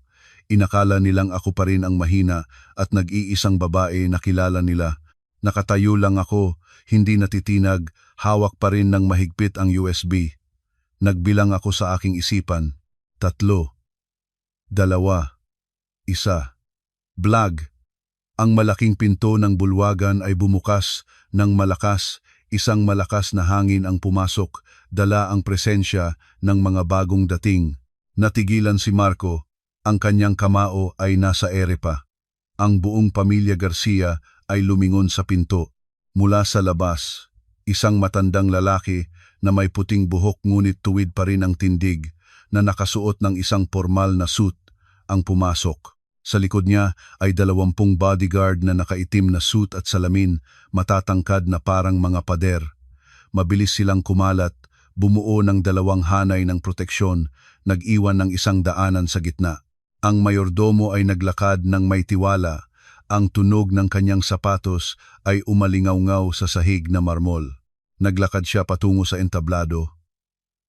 Inakala nilang ako pa rin ang mahina at nag-iisang babae na kilala nila. Nakatayo lang ako, hindi natitinag, hawak pa rin ng mahigpit ang USB. Nagbilang ako sa aking isipan. 3, 2, 1. Blag. Ang malaking pinto ng bulwagan ay bumukas ng malakas, isang malakas na hangin ang pumasok, dala ang presensya ng mga bagong dating. Natigilan si Marco. Ang kanyang kamao ay nasa ere pa. Ang buong pamilya Garcia ay lumingon sa pinto. Mula sa labas, isang matandang lalaki na may puting buhok ngunit tuwid pa rin ang tindig, na nakasuot ng isang formal na suit, ang pumasok. Sa likod niya ay 20 bodyguard na nakaitim na suit at salamin, matatangkad na parang mga pader. Mabilis silang kumalat, bumuo ng 2 hanay ng proteksyon, nag-iwan ng isang daanan sa gitna. Ang mayordomo ay naglakad ng may tiwala. Ang tunog ng kanyang sapatos ay umalingaw-ngaw sa sahig na marmol. Naglakad siya patungo sa entablado.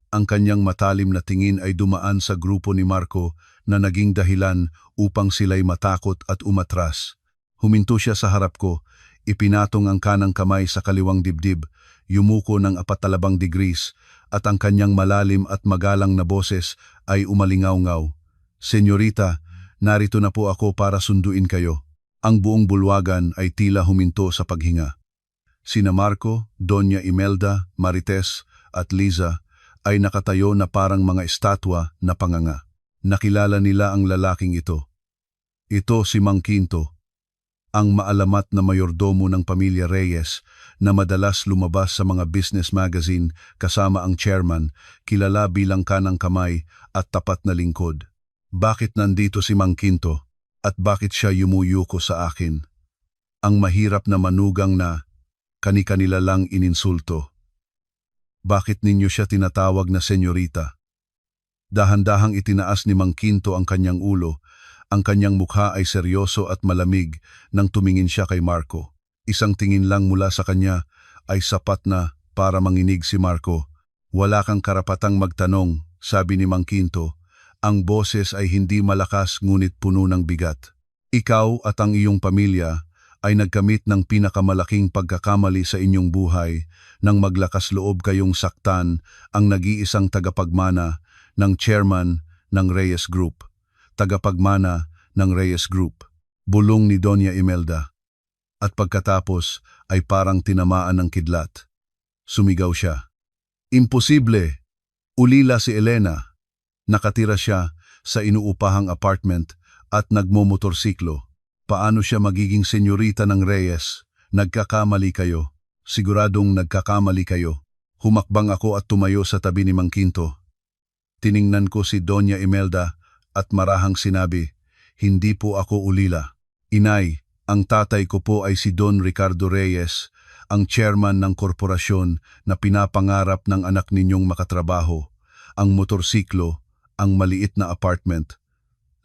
Ang kanyang matalim na tingin ay dumaan sa grupo ni Marco na naging dahilan upang sila'y matakot at umatras. Huminto siya sa harap ko, ipinatong ang kanang kamay sa kaliwang dibdib, yumuko ng 42 degrees, at ang kanyang malalim at magalang na boses ay umalingaw-ngaw. Senyorita, narito na po ako para sunduin kayo. Ang buong bulwagan ay tila huminto sa paghinga. Sina Marco, Doña Imelda, Marites at Liza ay nakatayo na parang mga estatwa na panganga. Nakilala nila ang lalaking ito. Ito si Mang Quinto, ang maalamat na mayordomo ng pamilya Reyes na madalas lumabas sa mga business magazine kasama ang chairman, kilala bilang kanang kamay at tapat na lingkod. Bakit nandito si Mang Quinto at bakit siya yumuyuko sa akin? Ang mahirap na manugang na kani-kanila lang ininsulto. Bakit ninyo siya tinatawag na senyorita? Dahan-dahang itinaas ni Mang Quinto ang kanyang ulo. Ang kanyang mukha ay seryoso at malamig nang tumingin siya kay Marco. Isang tingin lang mula sa kanya ay sapat na para manginig si Marco. Wala kang karapatang magtanong, sabi ni Mang Quinto. Ang boses ay hindi malakas ngunit puno ng bigat. Ikaw at ang iyong pamilya ay nagkamit ng pinakamalaking pagkakamali sa inyong buhay nang maglakas loob kayong saktan ang nag-iisang tagapagmana ng chairman ng Reyes Group. Tagapagmana ng Reyes Group, bulong ni Doña Imelda. At pagkatapos ay parang tinamaan ng kidlat. Sumigaw siya. Imposible! Ulila si Elena. Nakatira siya sa inuupahang apartment at nagmomotorsiklo. Paano siya magiging senyorita ng Reyes? Nagkakamali kayo. Siguradong nagkakamali kayo. Humakbang ako at tumayo sa tabi ni Mang Quinto. Tiningnan ko si Doña Imelda at marahang sinabi, hindi po ako ulila. Inay, ang tatay ko po ay si Don Ricardo Reyes, ang chairman ng korporasyon na pinapangarap ng anak ninyong makatrabaho. Ang motorsiklo, ang maliit na apartment.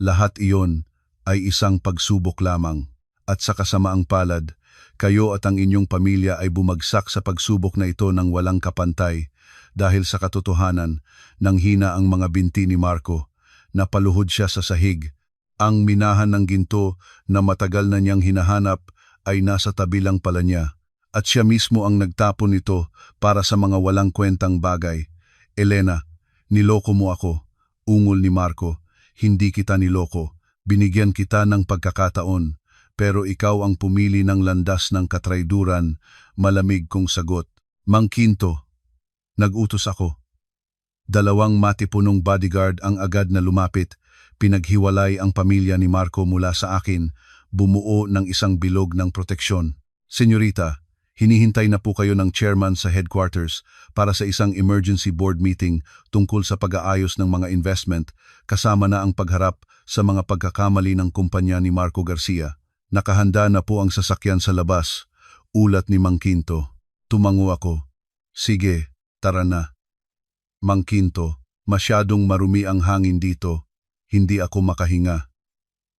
Lahat iyon ay isang pagsubok lamang. At sa kasamaang palad, kayo at ang inyong pamilya ay bumagsak sa pagsubok na ito ng walang kapantay dahil sa katotohanan nang hina ang mga binti ni Marco. Napaluhod siya sa sahig. Ang minahan ng ginto na matagal na niyang hinahanap ay nasa tabi lang pala niya. At siya mismo ang nagtapon nito para sa mga walang kwentang bagay. Elena, niloko mo ako. Ungol ni Marco. Hindi kita niloko. Binigyan kita ng pagkakataon. Pero ikaw ang pumili ng landas ng katrayduran. Malamig kong sagot. Mang Quinto, nag-utos ako. 2 matipunong bodyguard ang agad na lumapit. Pinaghiwalay ang pamilya ni Marco mula sa akin, bumuo ng isang bilog ng proteksyon. Senyorita, hinihintay na po kayo ng chairman sa headquarters para sa isang emergency board meeting tungkol sa pag-aayos ng mga investment, kasama na ang pagharap sa mga pagkakamali ng kumpanya ni Marco Garcia. Nakahanda na po ang sasakyan sa labas. Ulat ni Mang Quinto. Tumango ako. Sige, tara na. Mang Quinto, masyadong marumi ang hangin dito. Hindi ako makahinga.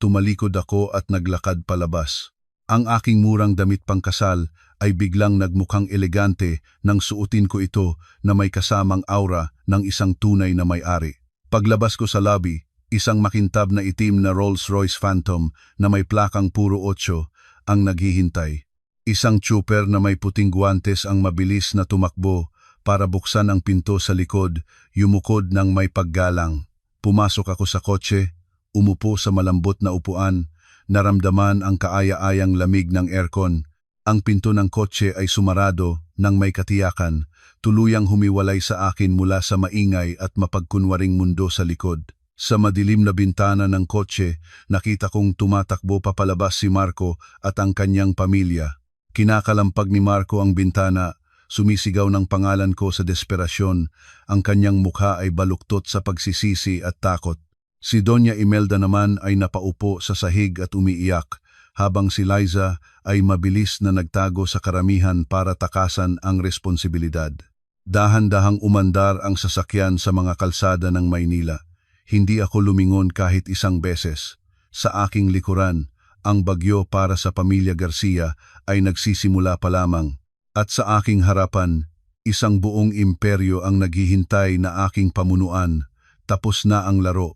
Tumalikod ako at naglakad palabas. Ang aking murang damit pangkasal ay biglang nagmukhang elegante nang suotin ko ito na may kasamang aura ng isang tunay na may-ari. Paglabas ko sa lobby, isang makintab na itim na Rolls-Royce Phantom na may plakang puro 8 ang naghihintay. Isang chopper na may puting guwantes ang mabilis na tumakbo para buksan ang pinto sa likod, yumukod ng may paggalang. Pumasok ako sa kotse, umupo sa malambot na upuan, naramdaman ang kaaya-ayang lamig ng aircon. Ang pinto ng kotse ay sumarado nang may katiyakan, tuluyang humiwalay sa akin mula sa maingay at mapagkunwaring mundo sa likod. Sa madilim na bintana ng kotse, nakita kong tumatakbo papalabas si Marco at ang kanyang pamilya. Kinakalampag ni Marco ang bintana. Sumisigaw ng pangalan ko sa desperasyon. Ang kanyang mukha ay baluktot sa pagsisisi at takot. Si Doña Imelda naman ay napaupo sa sahig at umiiyak, habang si Liza ay mabilis na nagtago sa karamihan para takasan ang responsibilidad. Dahan-dahang umandar ang sasakyan sa mga kalsada ng Maynila. Hindi ako lumingon kahit isang beses. Sa aking likuran, ang bagyo para sa pamilya Garcia ay nagsisimula pa lamang. At sa aking harapan, isang buong imperyo ang naghihintay na aking pamunuan. Tapos na ang laro.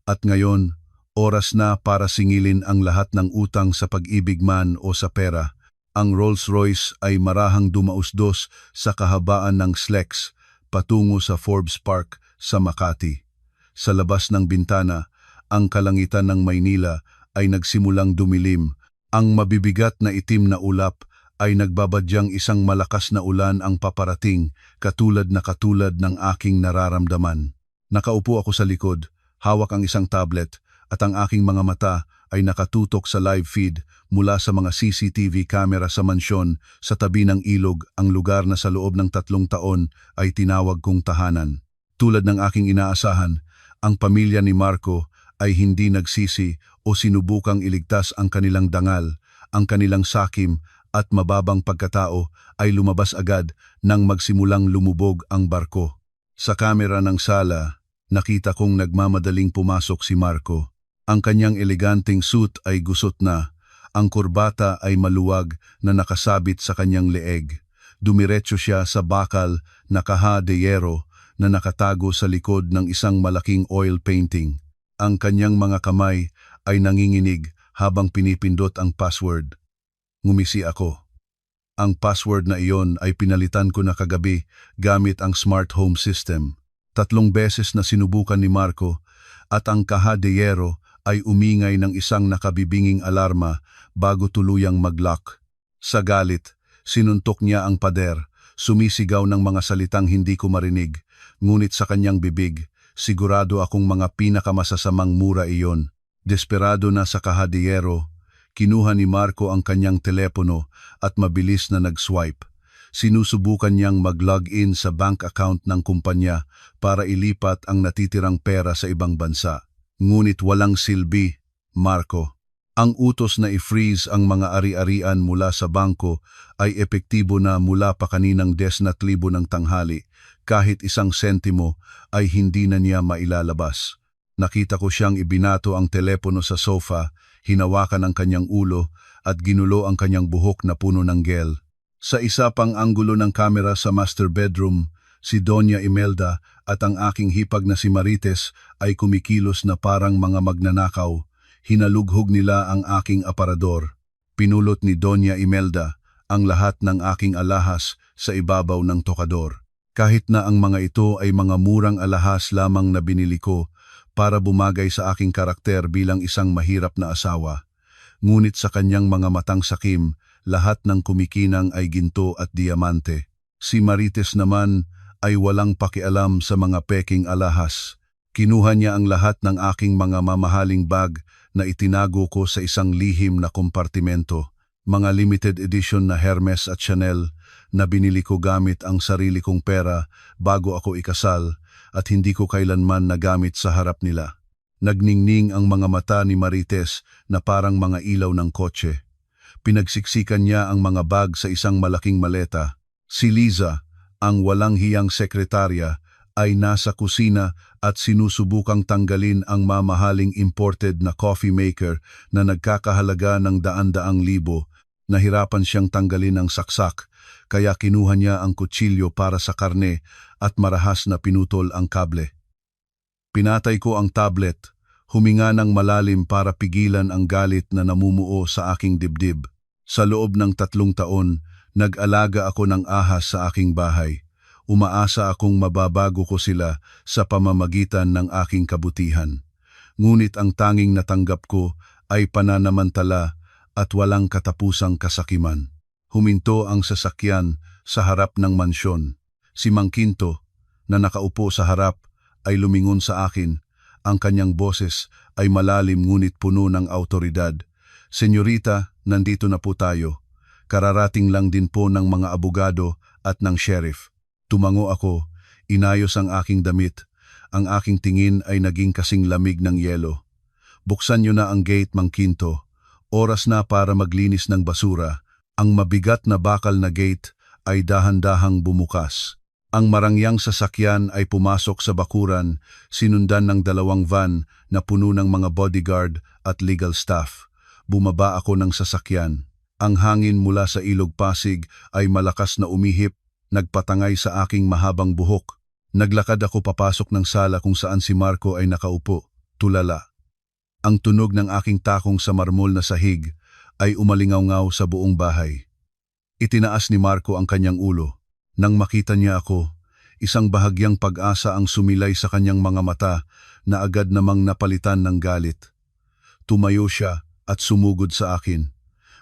At ngayon, oras na para singilin ang lahat ng utang sa pag-ibig man o sa pera. Ang Rolls-Royce ay marahang dumausdos sa kahabaan ng Slex patungo sa Forbes Park sa Makati. Sa labas ng bintana, ang kalangitan ng Maynila ay nagsimulang dumilim. Ang mabibigat na itim na ulap ay nagbabadyang isang malakas na ulan ang paparating, katulad ng aking nararamdaman. Nakaupo ako sa likod, hawak ang isang tablet, at ang aking mga mata ay nakatutok sa live feed mula sa mga CCTV camera sa mansyon sa tabi ng ilog, ang lugar na sa loob ng 3 taon ay tinawag kong tahanan. Tulad ng aking inaasahan, ang pamilya ni Marco ay hindi nagsisi o sinubukang iligtas ang kanilang dangal, ang kanilang sakim at mababang pagkatao ay lumabas agad nang magsimulang lumubog ang barko. Sa kamera ng sala, nakita kong nagmamadaling pumasok si Marco. Ang kanyang eleganteng suit ay gusot na, ang kurbata ay maluwag na nakasabit sa kanyang leeg. Dumiretso siya sa bakal na kaha de yero na nakatago sa likod ng isang malaking oil painting. Ang kanyang mga kamay ay nanginginig habang pinipindot ang password. Ngumisi ako. Ang password na iyon ay pinalitan ko na kagabi gamit ang smart home system. 3 beses na sinubukan ni Marco at ang kaha de yero ay umingay ng isang nakabibinging alarma bago tuluyang mag-lock. Sa galit, sinuntok niya ang pader, sumisigaw ng mga salitang hindi ko marinig, ngunit sa kanyang bibig, sigurado akong mga pinakamasasamang mura iyon. Desperado na sa kaha de yero, kinuha ni Marco ang kanyang telepono at mabilis na nag-swipe. Sinusubukan niyang mag-login sa bank account ng kumpanya para ilipat ang natitirang pera sa ibang bansa. Ngunit walang silbi, Marco. Ang utos na i-freeze ang mga ari-arian mula sa bangko ay epektibo na mula pa kaninang 10,000 ng tanghali. Kahit 1 sentimo ay hindi na niya mailalabas. Nakita ko siyang ibinato ang telepono sa sofa, hinawakan ang kanyang ulo at ginulo ang kanyang buhok na puno ng gel. Sa isa pang anggulo ng kamera sa master bedroom, si Doña Imelda at ang aking hipag na si Marites ay kumikilos na parang mga magnanakaw. Hinalughog nila ang aking aparador. Pinulot ni Doña Imelda ang lahat ng aking alahas sa ibabaw ng tokador. Kahit na ang mga ito ay mga murang alahas lamang na binili ko para bumagay sa aking karakter bilang isang mahirap na asawa. Ngunit sa kanyang mga matang sakim, lahat ng kumikinang ay ginto at diamante. Si Marites naman ay walang pakialam sa mga peking alahas. Kinuha niya ang lahat ng aking mga mamahaling bag na itinago ko sa isang lihim na kompartimento. Mga limited edition na Hermes at Chanel na binili ko gamit ang sarili kong pera bago ako ikasal at hindi ko kailanman nagamit sa harap nila. Nagningning ang mga mata ni Marites na parang mga ilaw ng kotse. Pinagsiksikan niya ang mga bag sa isang malaking maleta. Si Liza, ang walang hiyang sekretarya, ay nasa kusina at sinusubukang tanggalin ang mamahaling imported na coffee maker na nagkakahalaga ng daan-daang libo. Nahirapan siyang tanggalin ang saksak, kaya kinuha niya ang kutsilyo para sa karne at marahas na pinutol ang kable. Pinatay ko ang tablet, huminga ng malalim para pigilan ang galit na namumuo sa aking dibdib. Sa loob ng 3 taon, nag-alaga ako ng ahas sa aking bahay. Umaasa akong mababago ko sila sa pamamagitan ng aking kabutihan. Ngunit ang tanging natanggap ko ay pananamantala at walang katapusang kasakiman. Huminto ang sasakyan sa harap ng mansyon. Si Mang Quinto, na nakaupo sa harap, ay lumingon sa akin. Ang kanyang boses ay malalim ngunit puno ng autoridad. "Senyorita, nandito na po tayo. Kararating lang din po ng mga abogado at ng sheriff." Tumango ako, inayos ang aking damit. Ang aking tingin ay naging kasing lamig ng yelo. "Buksan niyo na ang gate, Mang Quinto. Oras na para maglinis ng basura." Ang mabigat na bakal na gate ay dahan-dahang bumukas. Ang marangyang sasakyan ay pumasok sa bakuran, sinundan ng 2 van na puno ng mga bodyguard at legal staff. Bumaba ako ng sasakyan. Ang hangin mula sa ilog Pasig ay malakas na umihip, nagpatangay sa aking mahabang buhok. Naglakad ako papasok ng sala kung saan si Marco ay nakaupo, tulala. Ang tunog ng aking takong sa marmol na sahig ay umalingaw-ngaw sa buong bahay. Itinaas ni Marco ang kanyang ulo. Nang makita niya ako, isang bahagyang pag-asa ang sumilay sa kanyang mga mata na agad namang napalitan ng galit. Tumayo siya at sumugod sa akin.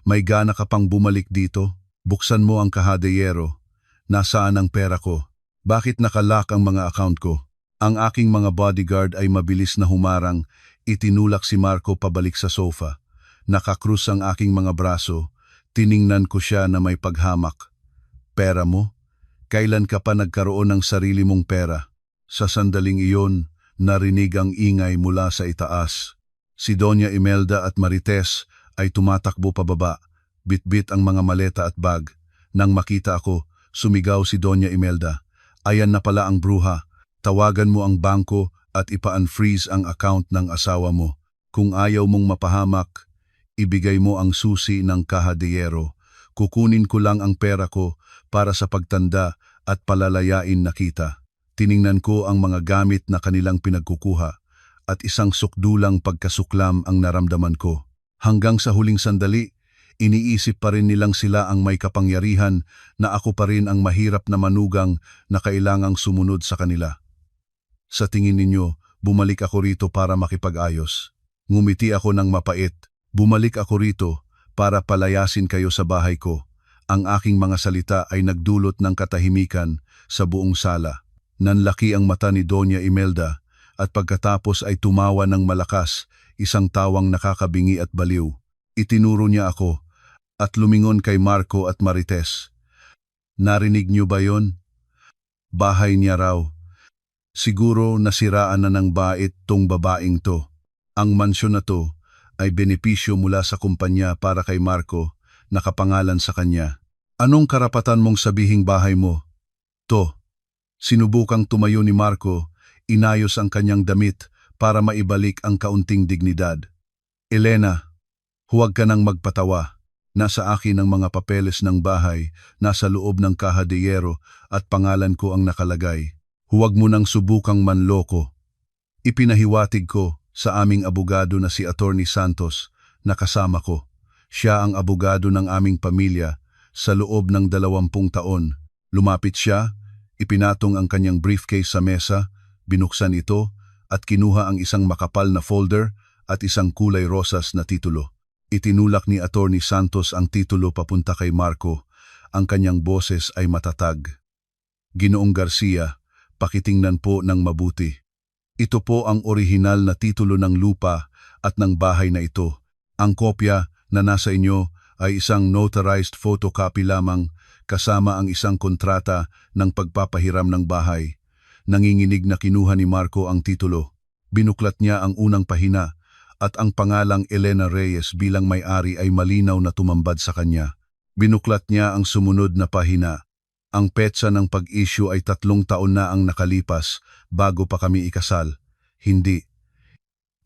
"May gana ka pang bumalik dito?" Buksan mo ang kahadeyero. Nasaan ang pera ko? Bakit nakalock ang mga account ko? Ang aking mga bodyguard ay mabilis na humarang, itinulak si Marco pabalik sa sofa. Nakakrus ang aking mga braso, tiningnan ko siya na may paghamak. Pera mo? Kailan ka pa nagkaroon ng sarili mong pera? Sa sandaling iyon, narinig ang ingay mula sa itaas. Si Doña Imelda at Marites ay tumatakbo pababa, bitbit ang mga maleta at bag. Nang makita ako, sumigaw si Doña Imelda. Ayan na pala ang bruha. Tawagan mo ang bangko at ipa-unfreeze ang account ng asawa mo. Kung ayaw mong mapahamak, ibigay mo ang susi ng kahadiyero. Kukunin ko lang ang pera ko para sa pagtanda at palalayain na kita. Tiningnan ko ang mga gamit na kanilang pinagkukuha at isang sukdulang pagkasuklam ang naramdaman ko. Hanggang sa huling sandali, iniisip pa rin nilang sila ang may kapangyarihan na ako pa rin ang mahirap na manugang na kailangang sumunod sa kanila. Sa tingin ninyo, bumalik ako rito para makipag-ayos. Ngumiti ako ng mapait. Bumalik ako rito para palayasin kayo sa bahay ko. Ang aking mga salita ay nagdulot ng katahimikan sa buong sala. Nanlaki ang mata ni Doña Imelda at pagkatapos ay tumawa ng malakas, isang tawang nakakabingi at baliw. Itinuro niya ako at lumingon kay Marco at Marites. Narinig niyo ba yon? Bahay niya raw. Siguro nasiraan na ng bait tong babaeng to. Ang mansyon na to ay benepisyo mula sa kumpanya para kay Marco, nakapangalan sa kanya. Anong karapatan mong sabihing bahay mo? To. Sinubukang tumayo ni Marco, inayos ang kanyang damit para maibalik ang kaunting dignidad. Elena, huwag ka nang magpatawa. Nasa akin ang mga papeles ng bahay, nasa loob ng kahadiyero at pangalan ko ang nakalagay. Huwag mo nang subukang manloko. Ipinahiwatig ko sa aming abogado na si Attorney Santos na kasama ko. Siya ang abogado ng aming pamilya sa loob ng 20 taon. Lumapit siya, ipinatong ang kanyang briefcase sa mesa, binuksan ito at kinuha ang isang makapal na folder at isang kulay rosas na titulo. Itinulak ni Attorney Santos ang titulo papunta kay Marco. Ang kanyang boses ay matatag. Ginoong Garcia, pakitingnan po ng mabuti. Ito po ang orihinal na titulo ng lupa at ng bahay na ito. Ang kopya na nasa inyo ay isang notarized photocopy lamang kasama ang isang kontrata ng pagpapahiram ng bahay. Nanginginig na kinuha ni Marco ang titulo. Binuklat niya ang unang pahina at ang pangalang Elena Reyes bilang may-ari ay malinaw na tumambad sa kanya. Binuklat niya ang sumunod na pahina. Ang petsa ng pag-issue ay 3 taon na ang nakalipas bago pa kami ikasal. Hindi.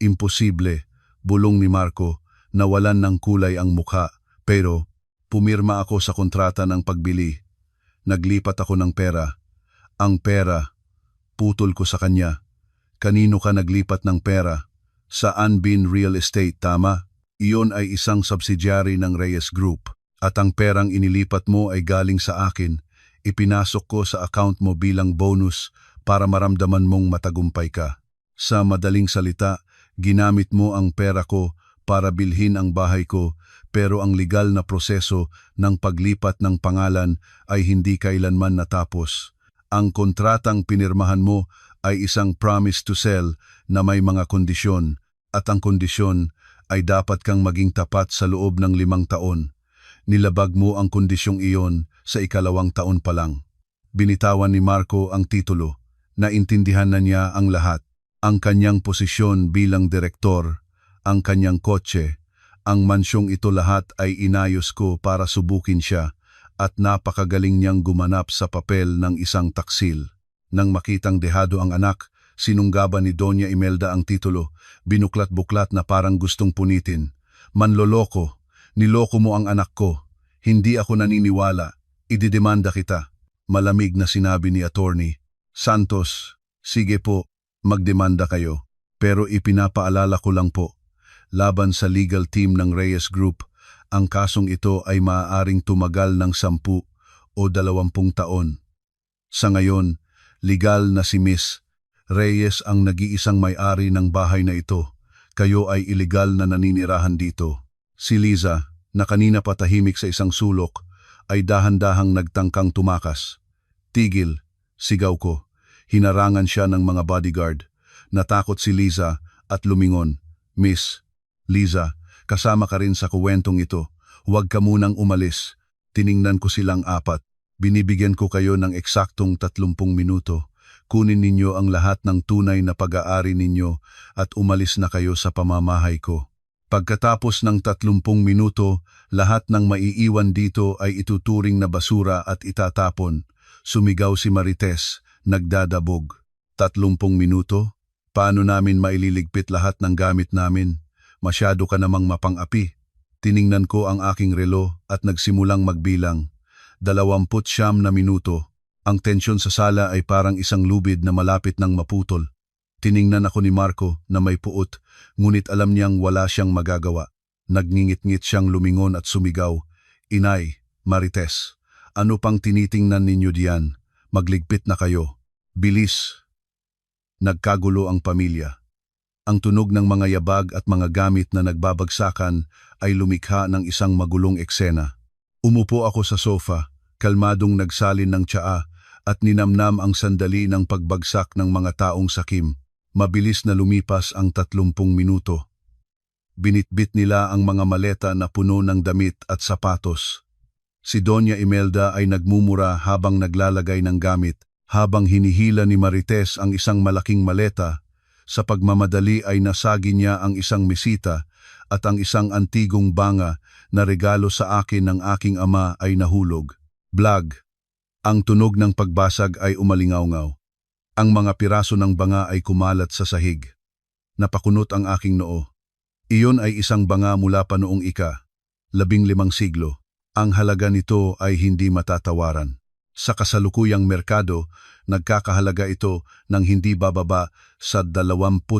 Imposible, bulong ni Marco, nawalan ng kulay ang mukha. Pero, pumirma ako sa kontrata ng pagbili. Naglipat ako ng pera. Ang pera, putol ko sa kanya. Kanino ka naglipat ng pera? Sa Anbin Real Estate, tama? Iyon ay isang subsidiary ng Reyes Group. At ang perang inilipat mo ay galing sa akin. Ipinasok ko sa account mo bilang bonus para maramdaman mong matagumpay ka. Sa madaling salita, ginamit mo ang pera ko para bilhin ang bahay ko, pero ang legal na proseso ng paglipat ng pangalan ay hindi kailanman natapos. Ang kontratang pinirmahan mo ay isang promise to sell na may mga kondisyon, at ang kondisyon ay dapat kang maging tapat sa loob ng 5 taon. Nilabag mo ang kondisyong iyon sa 2nd taon pa lang. Binitawan ni Marco ang titulo. Naintindihan na niya ang lahat. Ang kanyang posisyon bilang direktor, ang kanyang kotse, ang mansyong ito lahat ay inayos ko para subukin siya at napakagaling niyang gumanap sa papel ng isang taksil. Nang makitang dehado ang anak, sinunggaban ni Doña Imelda ang titulo, binuklat-buklat na parang gustong punitin. Manloloko, niloko mo ang anak ko. Hindi ako naniniwala. Ididemanda kita. Malamig na sinabi ni Attorney Santos. Sige po, magdemanda kayo. Pero ipinapaalala ko lang po, laban sa legal team ng Reyes Group, ang kasong ito ay maaaring tumagal ng 10 o 20 taon. Sa ngayon, legal na si Miss Reyes ang nag-iisang may-ari ng bahay na ito. Kayo ay illegal na naninirahan dito. Si Liza, na kanina pa tahimik sa isang sulok, ay dahan-dahang nagtangkang tumakas. Tigil, sigaw ko. Hinarangan siya ng mga bodyguard. Natakot si Liza at lumingon. Miss, Liza, kasama ka rin sa kuwentong ito. Huwag ka munang umalis. Tiningnan ko silang apat. Binibigyan ko kayo ng eksaktong 30 minuto. Kunin ninyo ang lahat ng tunay na pag-aari ninyo at umalis na kayo sa pamamahay ko. Pagkatapos ng 30 minuto, lahat ng maiiwan dito ay ituturing na basura at itatapon. Sumigaw si Marites, nagdadabog. 30 minuto? Paano namin maililigpit lahat ng gamit namin? Masyado ka namang mapang-api. Tiningnan ko ang aking relo at nagsimulang magbilang. 29 na minuto. Ang tensyon sa sala ay parang isang lubid na malapit ng maputol. Tiningnan ako ni Marco na may puot, ngunit alam niyang wala siyang magagawa. Nagngingit-ngit siyang lumingon at sumigaw, Inay, Marites, ano pang tinitingnan ninyo diyan? Magligpit na kayo. Bilis. Nagkagulo ang pamilya. Ang tunog ng mga yabag at mga gamit na nagbabagsakan ay lumikha ng isang magulong eksena. Umupo ako sa sofa, kalmadong nagsalin ng tsaa at ninamnam ang sandali ng pagbagsak ng mga taong sakim. Mabilis na lumipas ang 30 minuto. Binitbit nila ang mga maleta na puno ng damit at sapatos. Si Doña Imelda ay nagmumura habang naglalagay ng gamit, habang hinihila ni Marites ang isang malaking maleta. Sa pagmamadali ay nasagi niya ang isang mesita at ang isang antigong banga na regalo sa akin ng aking ama ay nahulog. Blag. Ang tunog ng pagbasag ay umalingaw-ngaw. Ang mga piraso ng banga ay kumalat sa sahig. Napakunot ang aking noo. Iyon ay isang banga mula pa noong 15 siglo. Ang halaga nito ay hindi matatawaran. Sa kasalukuyang merkado, nagkakahalaga ito ng hindi bababa sa 25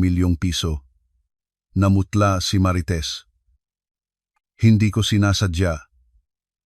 milyong piso. Namutla si Marites. Hindi ko sinasadya.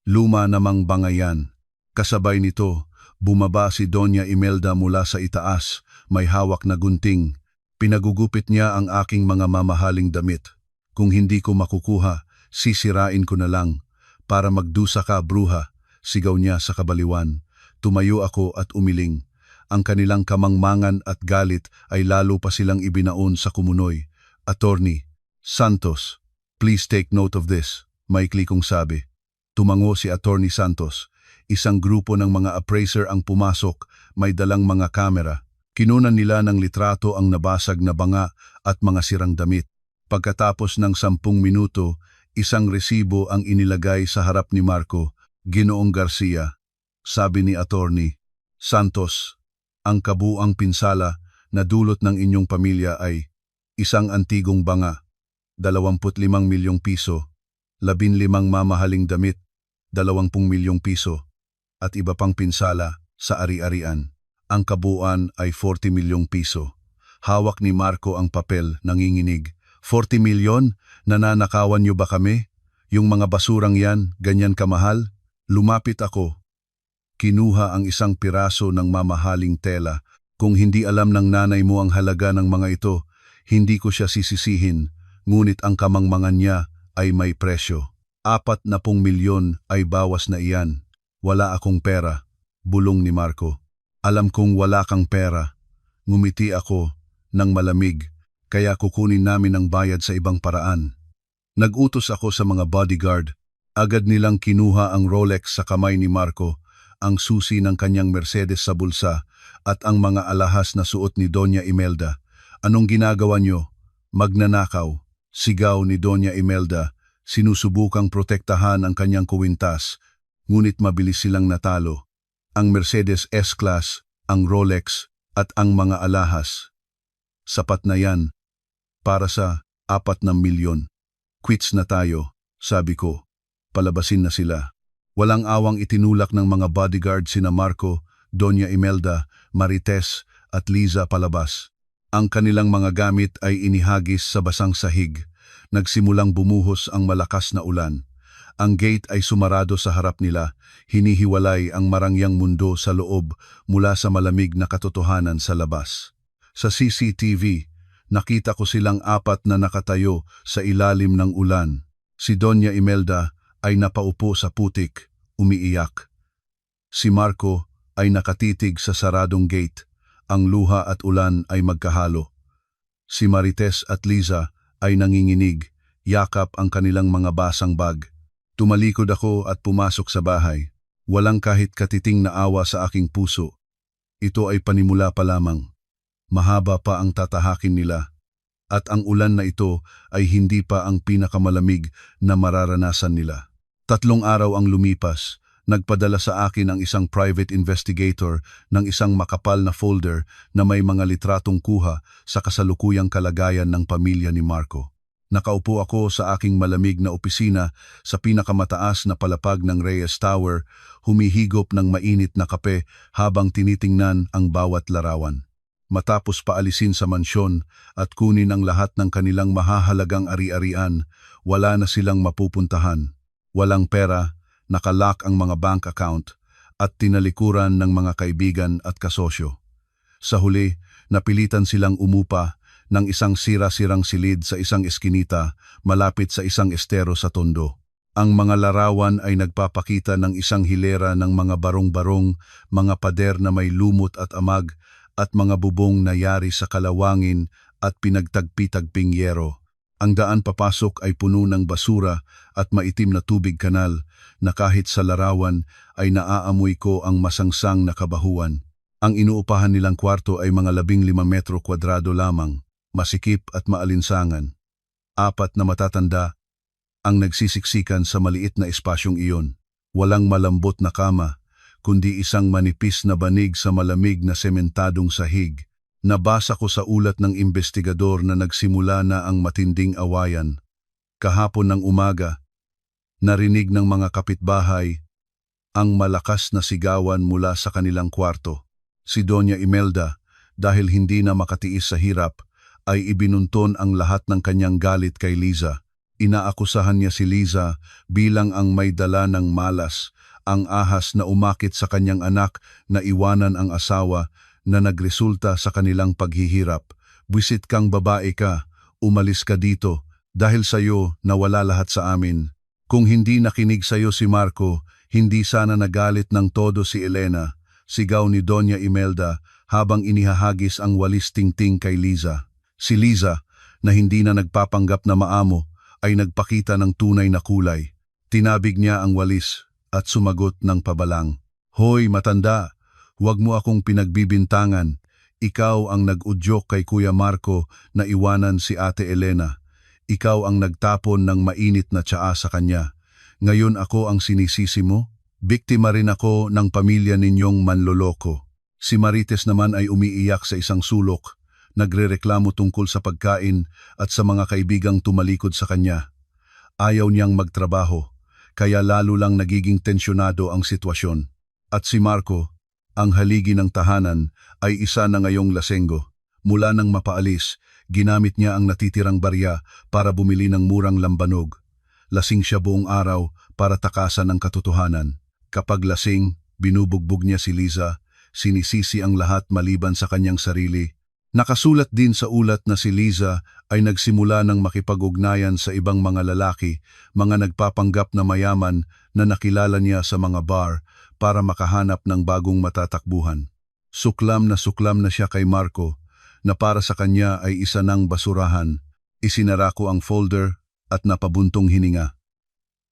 Luma namang banga yan. Kasabay nito, bumaba si Doña Imelda mula sa itaas, may hawak na gunting. Pinagugupit niya ang aking mga mamahaling damit. Kung hindi ko makukuha, sisirain ko na lang. Para magdusa ka, bruha, sigaw niya sa kabaliwan. Tumayo ako at umiling. Ang kanilang kamangmangan at galit ay lalo pa silang ibinaon sa kumunoy. Attorney, Santos, please take note of this, maikli kong sabi. Tumango si Attorney Santos. Isang grupo ng mga appraiser ang pumasok, may dalang mga kamera. Kinunan nila ng litrato ang nabasag na banga at mga sirang damit. Pagkatapos ng 10 minuto, isang resibo ang inilagay sa harap ni Marco, Ginoong Garcia. Sabi ni Attorney Santos, ang kabuang pinsala na dulot ng inyong pamilya ay isang antigong banga, 25 milyong piso, 15 mamahaling damit, 20 milyong piso, at iba pang pinsala sa ari-arian. Ang kabuuan ay 40 milyong piso. Hawak ni Marco ang papel, nanginginig. 40 milyon? Nananakawan niyo ba kami? Yung mga basurang yan, ganyan kamahal? Lumapit ako. Kinuha ang isang piraso ng mamahaling tela. Kung hindi alam ng nanay mo ang halaga ng mga ito, hindi ko siya sisisihin, ngunit ang kamangmangan niya ay may presyo. 40 milyon ay bawas na iyan. Wala akong pera, bulong ni Marco. Alam kong wala kang pera. Ngumiti ako ng malamig, kaya kukunin namin ang bayad sa ibang paraan. Nagutos ako sa mga bodyguard. Agad nilang kinuha ang Rolex sa kamay ni Marco, ang susi ng kanyang Mercedes sa bulsa, at ang mga alahas na suot ni Doña Imelda. Anong ginagawa niyo? Magnanakaw. Sigaw ni Doña Imelda. Sinusubukang protektahan ang kanyang kuwintas, ngunit mabilis silang natalo. Ang Mercedes S-Class, ang Rolex, at ang mga alahas. Sapat na yan. Para sa 4 milyon. Quits na tayo, sabi ko. Palabasin na sila. Walang awang itinulak ng mga bodyguard sina Marco, Doña Imelda, Marites, at Liza palabas. Ang kanilang mga gamit ay inihagis sa basang sahig. Nagsimulang bumuhos ang malakas na ulan. Ang gate ay sumarado sa harap nila, hinihiwalay ang marangyang mundo sa loob mula sa malamig na katotohanan sa labas. Sa CCTV, nakita ko silang 4 na nakatayo sa ilalim ng ulan. Si Doña Imelda ay napaupo sa putik, umiiyak. Si Marco ay nakatitig sa saradong gate. Ang luha at ulan ay magkahalo. Si Marites at Liza ay nanginginig, yakap ang kanilang mga basang bag. Tumalikod ako at pumasok sa bahay. Walang kahit katiting na awa sa aking puso. Ito ay panimula pa lamang. Mahaba pa ang tatahakin nila. At ang ulan na ito ay hindi pa ang pinakamalamig na mararanasan nila. 3 araw ang lumipas. Nagpadala sa akin ang isang private investigator ng isang makapal na folder na may mga litratong kuha sa kasalukuyang kalagayan ng pamilya ni Marco. Nakaupo ako sa aking malamig na opisina sa pinakamataas na palapag ng Reyes Tower, humihigop ng mainit na kape habang tinitingnan ang bawat larawan. Matapos paalisin sa mansyon at kunin ang lahat ng kanilang mahahalagang ari-arian, wala na silang mapupuntahan. Walang pera, nakalock ang mga bank account at tinalikuran ng mga kaibigan at kasosyo. Sa huli, napilitan silang umupa ng isang sira-sirang silid sa isang eskinita malapit sa isang estero sa Tondo. Ang mga larawan ay nagpapakita ng isang hilera ng mga barong-barong, mga pader na may lumot at amag, at mga bubong na yari sa kalawangin at pinagtagpi-tagping yero. Ang daan papasok ay puno ng basura at maitim na tubig kanal na kahit sa larawan ay naaamoy ko ang masangsang na kabahuan. Ang inuupahan nilang kwarto ay mga 15 metro kwadrado lamang, masikip at maalinsangan. 4 na matatanda ang nagsisiksikan sa maliit na espasyong iyon. Walang malambot na kama, kundi isang manipis na banig sa malamig na sementadong sahig. Nabasa ko sa ulat ng investigador na nagsimula na ang matinding awayan. Kahapon ng umaga, narinig ng mga kapitbahay ang malakas na sigawan mula sa kanilang kwarto. Si Doña Imelda, dahil hindi na makatiis sa hirap, ay ibinunton ang lahat ng kanyang galit kay Liza. Inaakusahan niya si Liza bilang ang may dala ng malas, ang ahas na umakit sa kanyang anak na iwanan ang asawa na nagresulta sa kanilang paghihirap. Buwisit kang babae ka, umalis ka dito, dahil sayo nawala lahat sa amin. Kung hindi nakinig sayo si Marco, hindi sana nagalit ng todo si Elena, sigaw ni Doña Imelda habang inihahagis ang walis tingting kay Liza. Si Liza, na hindi na nagpapanggap na maamo, ay nagpakita ng tunay na kulay. Tinabig niya ang walis at sumagot ng pabalang. Hoy matanda, huwag mo akong pinagbibintangan. Ikaw ang nag-udyok kay Kuya Marco na iwanan si Ate Elena. Ikaw ang nagtapon ng mainit na tsaa sa kanya. Ngayon ako ang sinisisi mo? Biktima rin ako ng pamilya ninyong manloloko. Si Marites naman ay umiiyak sa isang sulok. Nagrereklamo tungkol sa pagkain at sa mga kaibigang tumalikod sa kanya. Ayaw niyang magtrabaho, kaya lalo lang nagiging tensyonado ang sitwasyon. At si Marco, ang haligi ng tahanan, ay isa na ngayong lasenggo. Mula nang mapaalis, ginamit niya ang natitirang barya para bumili ng murang lambanog. Lasing siya buong araw para takasan ang katotohanan. Kapag lasing, binubugbog niya si Liza, sinisisi ang lahat maliban sa kanyang sarili. Nakasulat din sa ulat na si Liza ay nagsimula ng makipag-ugnayan sa ibang mga lalaki, mga nagpapanggap na mayaman na nakilala niya sa mga bar para makahanap ng bagong matatakbuhan. Suklam na siya kay Marco na para sa kanya ay isa ng basurahan. Isinara ko ang folder at napabuntong hininga.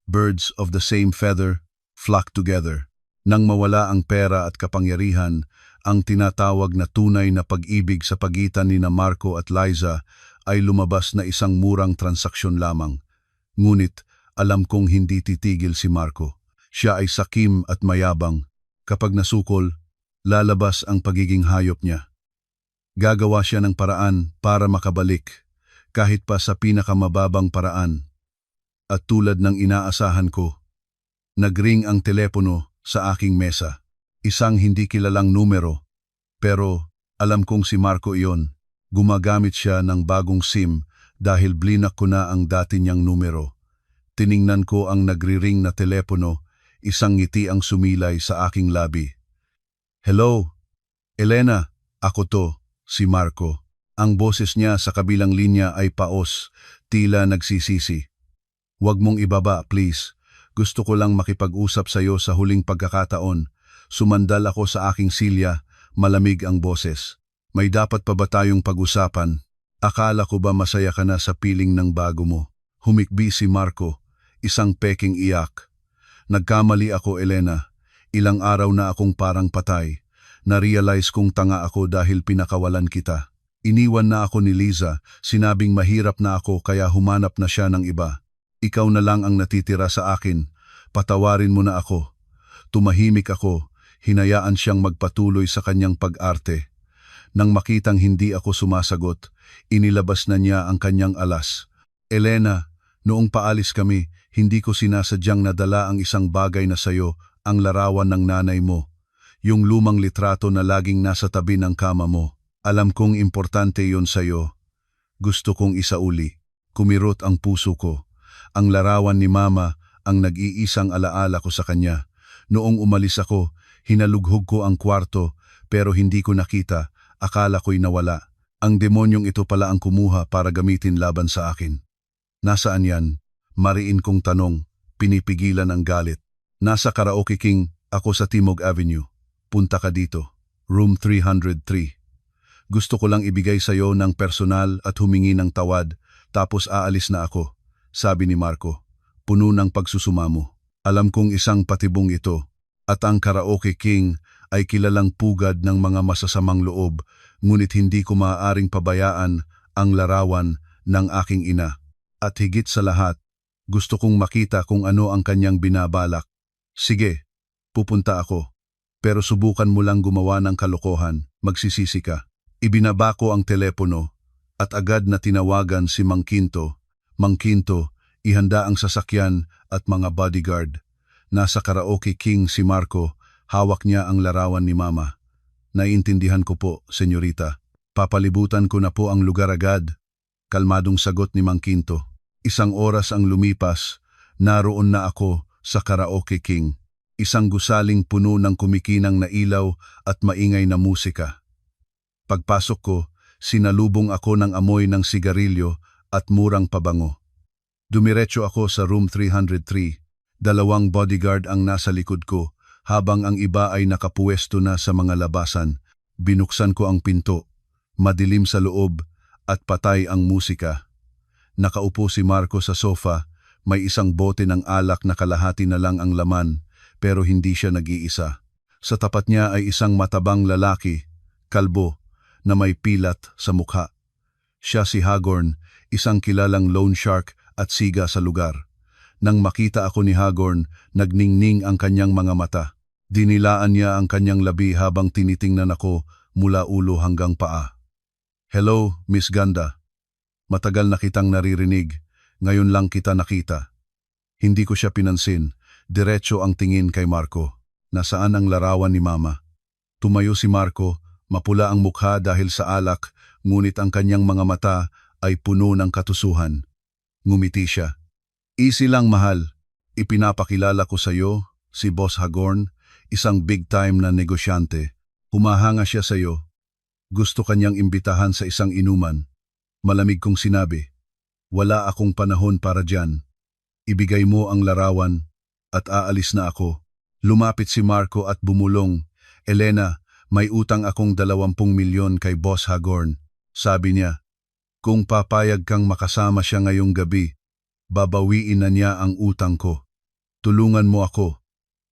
Birds of the same feather flock together. Nang mawala ang pera at kapangyarihan, ang tinatawag na tunay na pag-ibig sa pagitan ni na Marco at Liza ay lumabas na isang murang transaksyon lamang. Ngunit alam kong hindi titigil si Marco. Siya ay sakim at mayabang. Kapag nasukol, lalabas ang pagiging hayop niya. Gagawa siya ng paraan para makabalik, kahit pa sa pinakamababang paraan. At tulad ng inaasahan ko, nagring ang telepono sa aking mesa. Isang hindi kilalang numero, pero alam kong si Marco iyon. Gumagamit siya ng bagong SIM dahil blinak ko na ang dati niyang numero. Tiningnan ko ang nagriring na telepono, isang ngiti ang sumilay sa aking labi. Hello, Elena, ako to, si Marco. Ang boses niya sa kabilang linya ay paos, tila nagsisisi. Huwag mong ibaba, please. Gusto ko lang makipag-usap sa iyo sa huling pagkakataon. Sumandal ako sa aking silya, malamig ang boses. May dapat pa ba tayong pag-usapan? Akala ko ba masaya ka na sa piling ng bago mo? Humikbi si Marco, isang peking iyak. Nagkamali ako, Elena. Ilang araw na akong parang patay. Na-realize kong tanga ako dahil pinakawalan kita. Iniwan na ako ni Liza, sinabing mahirap na ako kaya humanap na siya ng iba. Ikaw na lang ang natitira sa akin. Patawarin mo na ako. Tumahimik ako, hinayaan siyang magpatuloy sa kanyang pag-arte. Nang makitang hindi ako sumasagot, inilabas na niya ang kanyang alas. Elena, noong paalis kami, hindi ko sinasadyang nadala ang isang bagay na sayo, ang larawan ng nanay mo. Yung lumang litrato na laging nasa tabi ng kama mo. Alam kong importante yon sayo. Gusto kong isauli. Kumirot ang puso ko. Ang larawan ni Mama ang nag-iisang alaala ko sa kanya. Noong umalis ako, hinalughog ko ang kwarto pero hindi ko nakita. Akala ko'y nawala. Ang demonyong ito pala ang kumuha para gamitin laban sa akin. Nasaan yan? Mariin kong tanong, pinipigilan ang galit. Nasa Karaoke King, ako sa Timog Avenue. Punta ka dito. Room 303. Gusto ko lang ibigay sa'yo ng personal at humingi ng tawad, tapos aalis na ako, sabi ni Marco. Puno ng pagsusumamo. Alam kong isang patibong ito, at ang Karaoke King ay kilalang pugad ng mga masasamang loob, ngunit hindi ko maaaring pabayaan ang larawan ng aking ina. At higit sa lahat, gusto kong makita kung ano ang kanyang binabalak. Sige, pupunta ako. Pero subukan mo lang gumawa ng kalokohan, magsisisi ka. Ibinaba ko ang telepono at agad na tinawagan si Mang Quinto. Mang Quinto, ihanda ang sasakyan at mga bodyguard. Nasa Karaoke King si Marco, hawak niya ang larawan ni Mama. Naiintindihan ko po, senyorita. Papalibutan ko na po ang lugar agad. Kalmadong sagot ni Mang Quinto. Isang oras ang lumipas, naroon na ako sa Karaoke King. Isang gusaling puno ng kumikinang na ilaw at maingay na musika. Pagpasok ko, sinalubong ako ng amoy ng sigarilyo at murang pabango. Dumiretso ako sa room 303. 2 bodyguard ang nasa likod ko, habang ang iba ay nakapuwesto na sa mga labasan. Binuksan ko ang pinto. Madilim sa loob at patay ang musika. Nakaupo si Marco sa sofa, may isang bote ng alak na kalahati na lang ang laman, pero hindi siya nag-iisa. Sa tapat niya ay isang matabang lalaki, kalbo, na may pilat sa mukha. Siya si Hagorn, isang kilalang loan shark at siga sa lugar. Nang makita ako ni Hagorn, nagningning ang kanyang mga mata. Dinilaan niya ang kanyang labi habang tinitingnan ako mula ulo hanggang paa. Hello, Miss Ganda. Matagal na kitang naririnig, ngayon lang kita nakita. Hindi ko siya pinansin, diretso ang tingin kay Marco. Nasaan ang larawan ni Mama? Tumayo si Marco, mapula ang mukha dahil sa alak, ngunit ang kanyang mga mata ay puno ng katusuhan. Ngumiti siya. Easy lang, mahal. Ipinapakilala ko sa iyo, si Boss Hagorn, isang big-time na negosyante. Humahanga siya sa iyo. Gusto kanyang imbitahan sa isang inuman. Malamig kong sinabi, wala akong panahon para dyan. Ibigay mo ang larawan at aalis na ako. Lumapit si Marco at bumulong. Elena, may utang akong 20 milyon kay Boss Hagorn. Sabi niya, kung papayag kang makasama siya ngayong gabi, babawiin na niya ang utang ko. Tulungan mo ako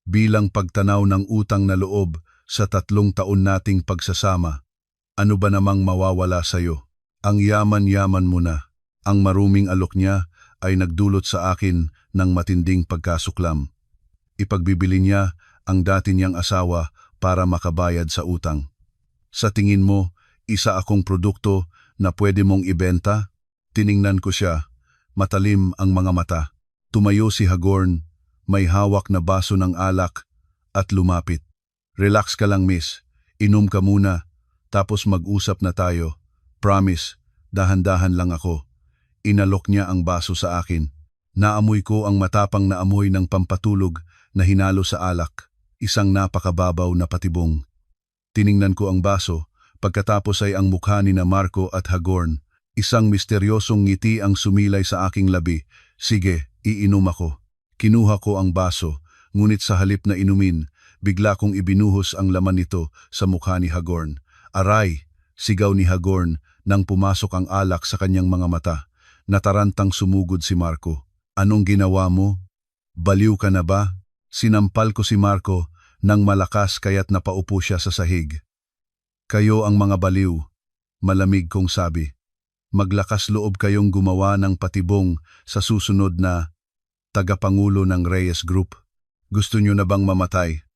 bilang pagtanaw ng utang na loob sa 3 taon nating pagsasama. Ano ba namang mawawala sa'yo? Ang yaman-yaman mo na. Ang maruming alok niya ay nagdulot sa akin ng matinding pagkasuklam. Ipagbibili niya ang dati niyang asawa para makabayad sa utang. Sa tingin mo, isa akong produkto na pwede mong ibenta? Tiningnan ko siya. Matalim ang mga mata. Tumayo si Hagorn, may hawak na baso ng alak at lumapit. Relax ka lang, miss. Inom ka muna, tapos mag-usap na tayo. Promise, dahan-dahan lang ako. Inalok niya ang baso sa akin. Naamoy ko ang matapang na amoy ng pampatulog na hinalo sa alak. Isang napakababaw na patibong. Tiningnan ko ang baso, pagkatapos ay ang mukha ni na Marco at Hagorn. Isang misteryosong ngiti ang sumilay sa aking labi. Sige, iinom ako. Kinuha ko ang baso, ngunit sa halip na inumin, bigla kong ibinuhos ang laman nito sa mukha ni Hagorn. Aray! Sigaw ni Hagorn nang pumasok ang alak sa kanyang mga mata. Natarantang sumugod si Marco. Anong ginawa mo? Baliw ka na ba? Sinampal ko si Marco nang malakas kaya't napaupo siya sa sahig. Kayo ang mga baliw, malamig kong sabi. Maglakas loob kayong gumawa ng patibong sa susunod na tagapangulo ng Reyes Group. Gusto nyo na bang mamatay?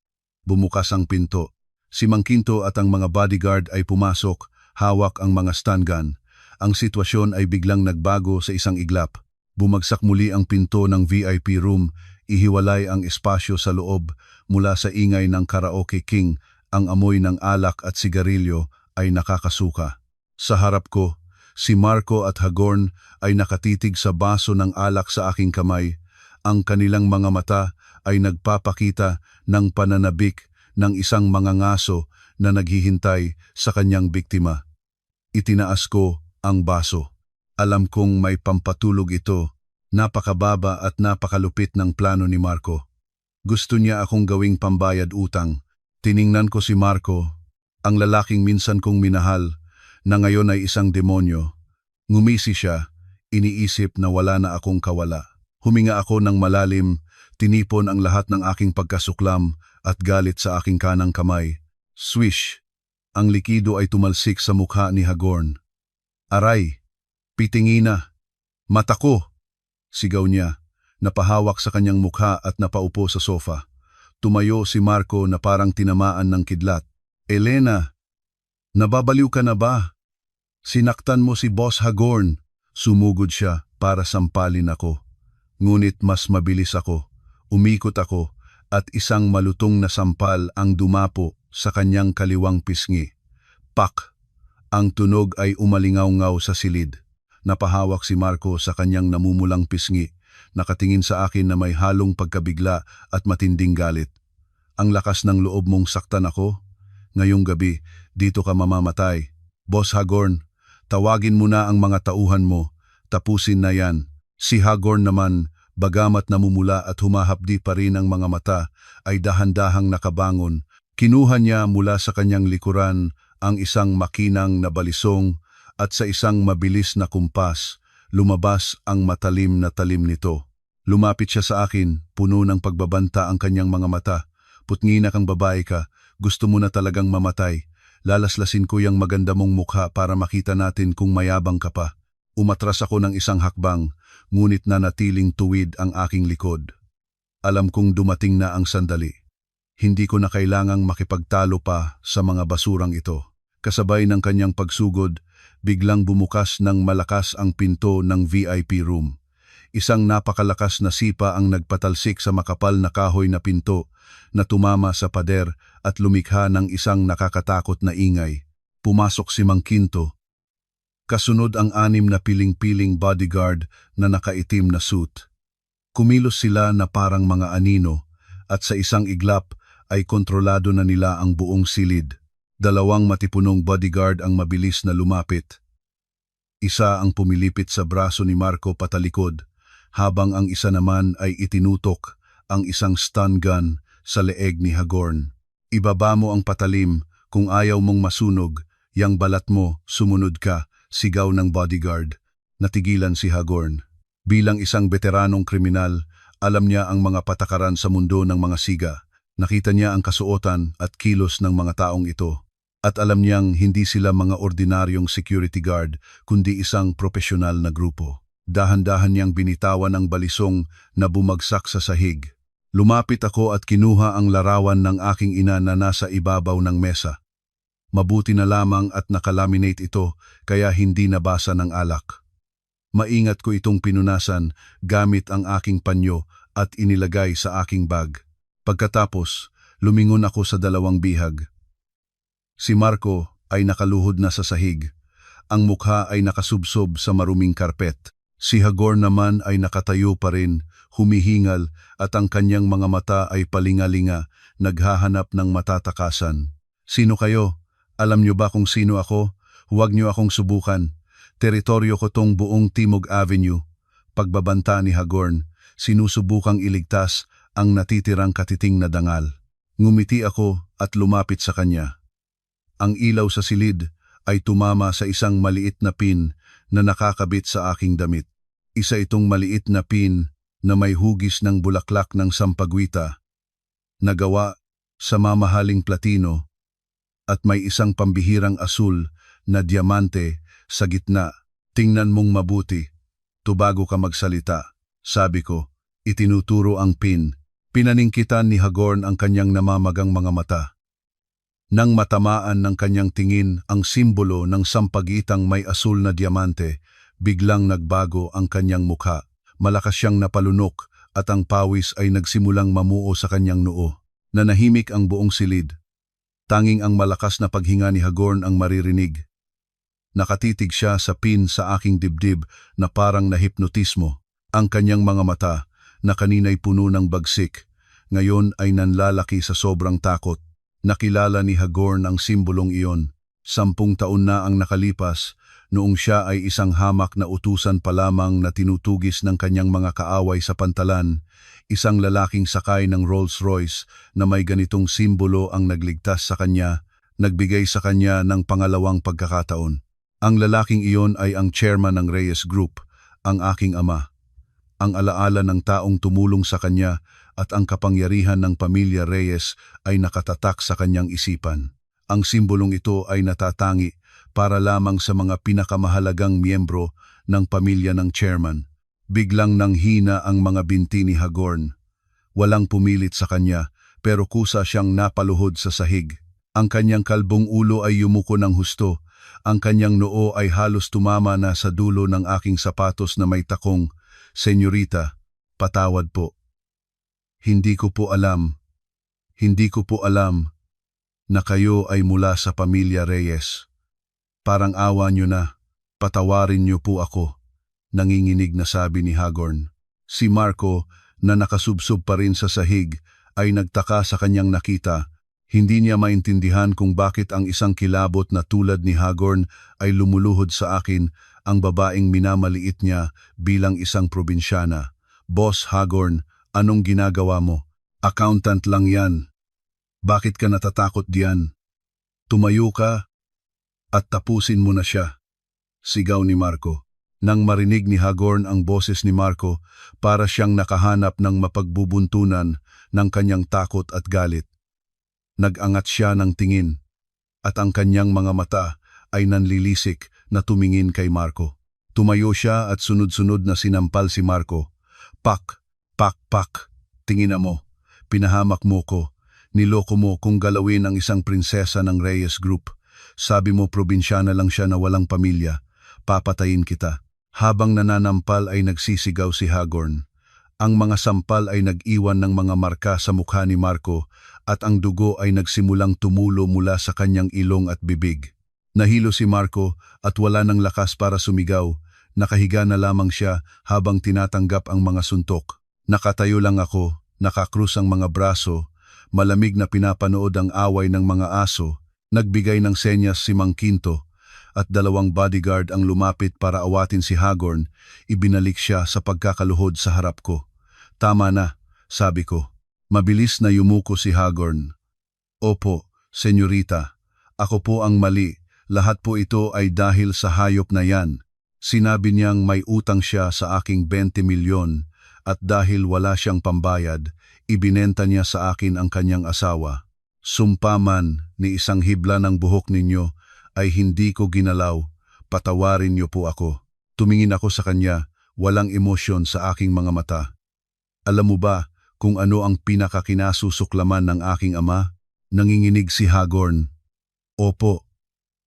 Bumukas ang pinto. Si Mang Quinto at ang mga bodyguard ay pumasok, hawak ang mga stun gun. Ang sitwasyon ay biglang nagbago sa isang iglap. Bumagsak muli ang pinto ng VIP room, ihiwalay ang espasyo sa loob. Mula sa ingay ng karaoke king, ang amoy ng alak at sigarilyo ay nakakasuka. Sa harap ko, si Marco at Hagorn ay nakatitig sa baso ng alak sa aking kamay. Ang kanilang mga mata ay nagpapakita ng pananabik ng isang mangangaso na naghihintay sa kanyang biktima. Itinaas ko ang baso. Alam kong may pampatulog ito. Napakababa at napakalupit ng plano ni Marco. Gusto niya akong gawing pambayad utang. Tiningnan ko si Marco, ang lalaking minsan kong minahal, na ngayon ay isang demonyo. Ngumisi siya, iniisip na wala na akong kawala. Huminga ako ng malalim, tinipon ang lahat ng aking pagkasuklam at galit sa aking kanang kamay. Swish! Ang likido ay tumalsik sa mukha ni Hagorn. Aray! Pitingi na! Mata ko! Sigaw niya, napahawak sa kanyang mukha at napaupo sa sofa. Tumayo si Marco na parang tinamaan ng kidlat. Elena! Nababaliw ka na ba? Sinaktan mo si Boss Hagorn. Sumugod siya para sampalin ako. Ngunit mas mabilis ako. Umikot ako at isang malutong na sampal ang dumapo sa kanyang kaliwang pisngi. Pak! Ang tunog ay umalingaw-ngaw sa silid. Napahawak si Marco sa kanyang namumulang pisngi, nakatingin sa akin na may halong pagkabigla at matinding galit. Ang lakas ng loob mong saktan ako? Ngayong gabi, dito ka mamamatay. Boss Hagorn, tawagin mo na ang mga tauhan mo, tapusin na yan. Si Hagorn naman, bagamat namumula at humahapdi pa rin ang mga mata, ay dahan-dahang nakabangon. Kinuha niya mula sa kanyang likuran ang isang makinang na balisong at sa isang mabilis na kumpas, lumabas ang matalim na talim nito. Lumapit siya sa akin, puno ng pagbabanta ang kanyang mga mata. Putngina kang babae ka, gusto mo na talagang mamatay. Lalaslasin ko yung maganda mong mukha para makita natin kung mayabang ka pa. Umatras ako ng isang hakbang, ngunit nanatiling tuwid ang aking likod. Alam kong dumating na ang sandali. Hindi ko na kailangang makipagtalo pa sa mga basurang ito. Kasabay ng kanyang pagsugod, biglang bumukas ng malakas ang pinto ng VIP room. Isang napakalakas na sipa ang nagpatalsik sa makapal na kahoy na pinto na tumama sa pader at lumikha ng isang nakakatakot na ingay. Pumasok si Mang Quinto. Kasunod ang 6 na piling-piling bodyguard na nakaitim na suit. Kumilos sila na parang mga anino at sa isang iglap ay kontrolado na nila ang buong silid. 2 matipunong bodyguard ang mabilis na lumapit. Isa ang pumilipit sa braso ni Marco patalikod, habang ang isa naman ay itinutok ang isang stun gun sa leeg ni Hagorn. Ibaba mo ang patalim, kung ayaw mong masunog, yang balat mo, sumunod ka, sigaw ng bodyguard. Natigilan si Hagorn. Bilang isang veteranong kriminal, alam niya ang mga patakaran sa mundo ng mga siga. Nakita niya ang kasuotan at kilos ng mga taong ito. At alam niyang hindi sila mga ordinaryong security guard, kundi isang profesional na grupo. Dahan-dahan niyang binitawan ang balisong na bumagsak sa sahig. Lumapit ako at kinuha ang larawan ng aking ina na nasa ibabaw ng mesa. Mabuti na lamang at nakalaminate ito, kaya hindi nabasa ng alak. Maingat ko itong pinunasan gamit ang aking panyo at inilagay sa aking bag. Pagkatapos, lumingon ako sa 2 bihag. Si Marco ay nakaluhod na sa sahig. Ang mukha ay nakasubsob sa maruming karpet. Si Hagorn naman ay nakatayo pa rin, humihingal at ang kanyang mga mata ay palingalinga, naghahanap ng matatakasan. Sino kayo? Alam niyo ba kung sino ako? Huwag niyo akong subukan. Teritoryo ko tong buong Timog Avenue. Pagbabanta ni Hagorn, sinusubukang iligtas ang natitirang katiting na dangal. Ngumiti ako at lumapit sa kanya. Ang ilaw sa silid ay tumama sa isang maliit na pin na nakakabit sa aking damit. Isa itong maliit na pin na may hugis ng bulaklak ng sampagwita, nagawa sa mamahaling platino, at may isang pambihirang asul na diamante sa gitna. Tingnan mong mabuti, bago ka magsalita, sabi ko. Itinuturo ang pin. Pinaningkitan ni Hagorn ang kanyang namamagang mga mata. Nang matamaan ng kanyang tingin ang simbolo ng sampagitang may asul na diamante, biglang nagbago ang kanyang mukha. Malakas siyang napalunok at ang pawis ay nagsimulang mamuo sa kanyang noo. Nanahimik ang buong silid. Tanging ang malakas na paghinga ni Hagorn ang maririnig. Nakatitig siya sa pin sa aking dibdib na parang nahipnotismo. Ang kanyang mga mata, na kanina'y puno ng bagsik, ngayon ay nanlalaki sa sobrang takot. Nakilala ni Hagorn ang simbolong iyon. 10 taon na ang nakalipas, noong siya ay isang hamak na utusan pa lamang na tinutugis ng kanyang mga kaaway sa pantalan. Isang lalaking sakay ng Rolls-Royce na may ganitong simbolo ang nagligtas sa kanya, nagbigay sa kanya ng pangalawang pagkakataon. Ang lalaking iyon ay ang chairman ng Reyes Group, ang aking ama. Ang alaala ng taong tumulong sa kanya at ang kapangyarihan ng pamilya Reyes ay nakatatak sa kanyang isipan. Ang simbolong ito ay natatangi para lamang sa mga pinakamahalagang miyembro ng pamilya ng chairman. Biglang nanghina ang mga binti ni Hagorn. Walang pumilit sa kanya, pero kusa siyang napaluhod sa sahig. Ang kanyang kalbong ulo ay yumuko ng husto. Ang kanyang noo ay halos tumama na sa dulo ng aking sapatos na may takong, "Senyorita, patawad po. Hindi ko po alam na kayo ay mula sa pamilya Reyes. Parang awa nyo na, patawarin nyo po ako," nanginginig na sabi ni Hagorn. Si Marco, na nakasubsob pa rin sa sahig, ay nagtaka sa kanyang nakita. Hindi niya maintindihan kung bakit ang isang kilabot na tulad ni Hagorn ay lumuluhod sa akin, ang babaeng minamaliit niya bilang isang probinsyana. "Boss Hagorn, anong ginagawa mo? Accountant lang yan. Bakit ka natatakot diyan? Tumayo ka at tapusin mo na siya," sigaw ni Marco. Nang marinig ni Hagorn ang boses ni Marco, para siyang nakahanap ng mapagbubuntunan ng kanyang takot at galit. Nag-angat siya ng tingin, at ang kanyang mga mata ay nanlilisik na tumingin kay Marco. Tumayo siya at sunod-sunod na sinampal si Marco. "Pak, pak, pak, tingina mo, pinahamak mo ko, niloko mo kung galawin ang isang prinsesa ng Reyes Group. Sabi mo probinsyana lang siya na walang pamilya, papatayin kita." Habang nananampal ay nagsisigaw si Hagorn. Ang mga sampal ay nag-iwan ng mga marka sa mukha ni Marco at ang dugo ay nagsimulang tumulo mula sa kanyang ilong at bibig. Nahilo si Marco at wala ng lakas para sumigaw. Nakahiga na lamang siya habang tinatanggap ang mga suntok. Nakatayo lang ako, nakakrus ang mga braso, malamig na pinapanood ang away ng mga aso. Nagbigay ng senyas si Mang Quinto at 2 bodyguard ang lumapit para awatin si Hagorn. Ibinalik siya sa pagkakaluhod sa harap ko. "Tama na," sabi ko. Mabilis na yumuko si Hagorn. "Opo, senyorita. Ako po ang mali. Lahat po ito ay dahil sa hayop na yan." Sinabi niyang may utang siya sa aking 20 milyon at dahil wala siyang pambayad, ibinenta niya sa akin ang kanyang asawa. "Sumpa man ni isang hibla ng buhok ninyo ay hindi ko ginalaw. Patawarin niyo po ako." Tumingin ako sa kanya, walang emosyon sa aking mga mata. "Alam mo ba kung ano ang pinakakinasusuklaman ng aking ama?" Nanginginig si Hagorn. "Opo,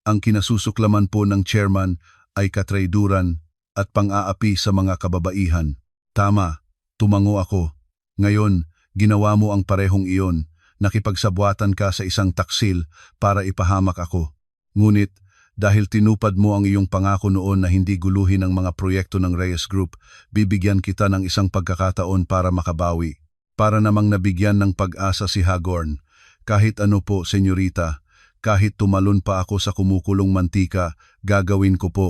ang kinasusuklaman po ng chairman ay katrayduran at pang-aapi sa mga kababaihan." "Tama," tumango ako. "Ngayon, ginawa mo ang parehong iyon. Nakipagsabwatan ka sa isang taksil para ipahamak ako. Ngunit, dahil tinupad mo ang iyong pangako noon na hindi guluhin ang mga proyekto ng Reyes Group, bibigyan kita ng isang pagkakataon para makabawi." Para namang nabigyan ng pag-asa si Hagorn. "Kahit ano po, senyorita, kahit tumalon pa ako sa kumukulong mantika, gagawin ko po."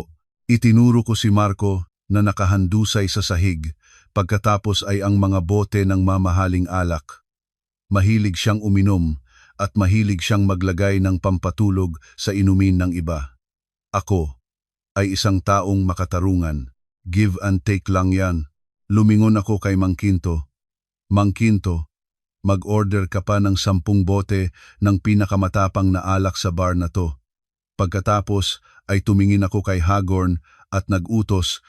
Itinuro ko si Marco na nakahandusay sa sahig, Pagkatapos ay ang mga bote ng mamahaling alak. Mahilig siyang uminom at mahilig siyang maglagay ng pampatulog sa inumin ng iba. Ako ay isang taong makatarungan. Give and take lang yan. Lumingon ako kay Mang Quinto. Mang Quinto, mag-order ka pa ng 10 bote ng pinakamatapang na alak sa bar na to. Pagkatapos ay tumingin ako kay Hagorn at nag-utos,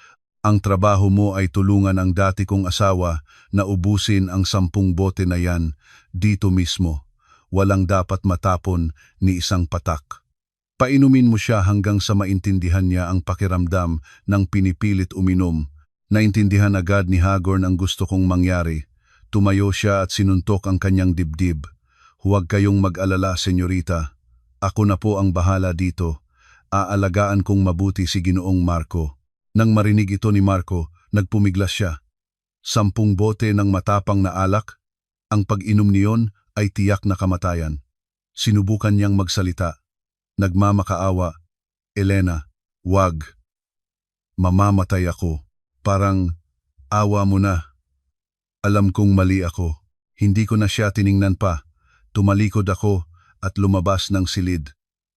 ang trabaho mo ay tulungan ang dati kong asawa na ubusin ang 10 bote na yan dito mismo. Walang dapat matapon ni isang patak. Painumin mo siya hanggang sa maintindihan niya ang pakiramdam ng pinipilit uminom. Naintindihan agad ni Hagorn ang gusto kong mangyari. Tumayo siya at sinuntok ang kanyang dibdib. Huwag kayong mag-alala, senyorita. Ako na po ang bahala dito. Aalagaan kong mabuti si Ginoong Marco. Nang marinig ito ni Marco, nagpumiglas siya. 10 bote ng matapang na alak? Ang pag-inom niyon ay tiyak na kamatayan. Sinubukan niyang magsalita. Nagmamakaawa. Elena, wag. Mamamatay ako. Parang, awa mo na. Alam kong mali ako. Hindi ko na siya tiningnan pa. Tumalikod ako at lumabas ng silid.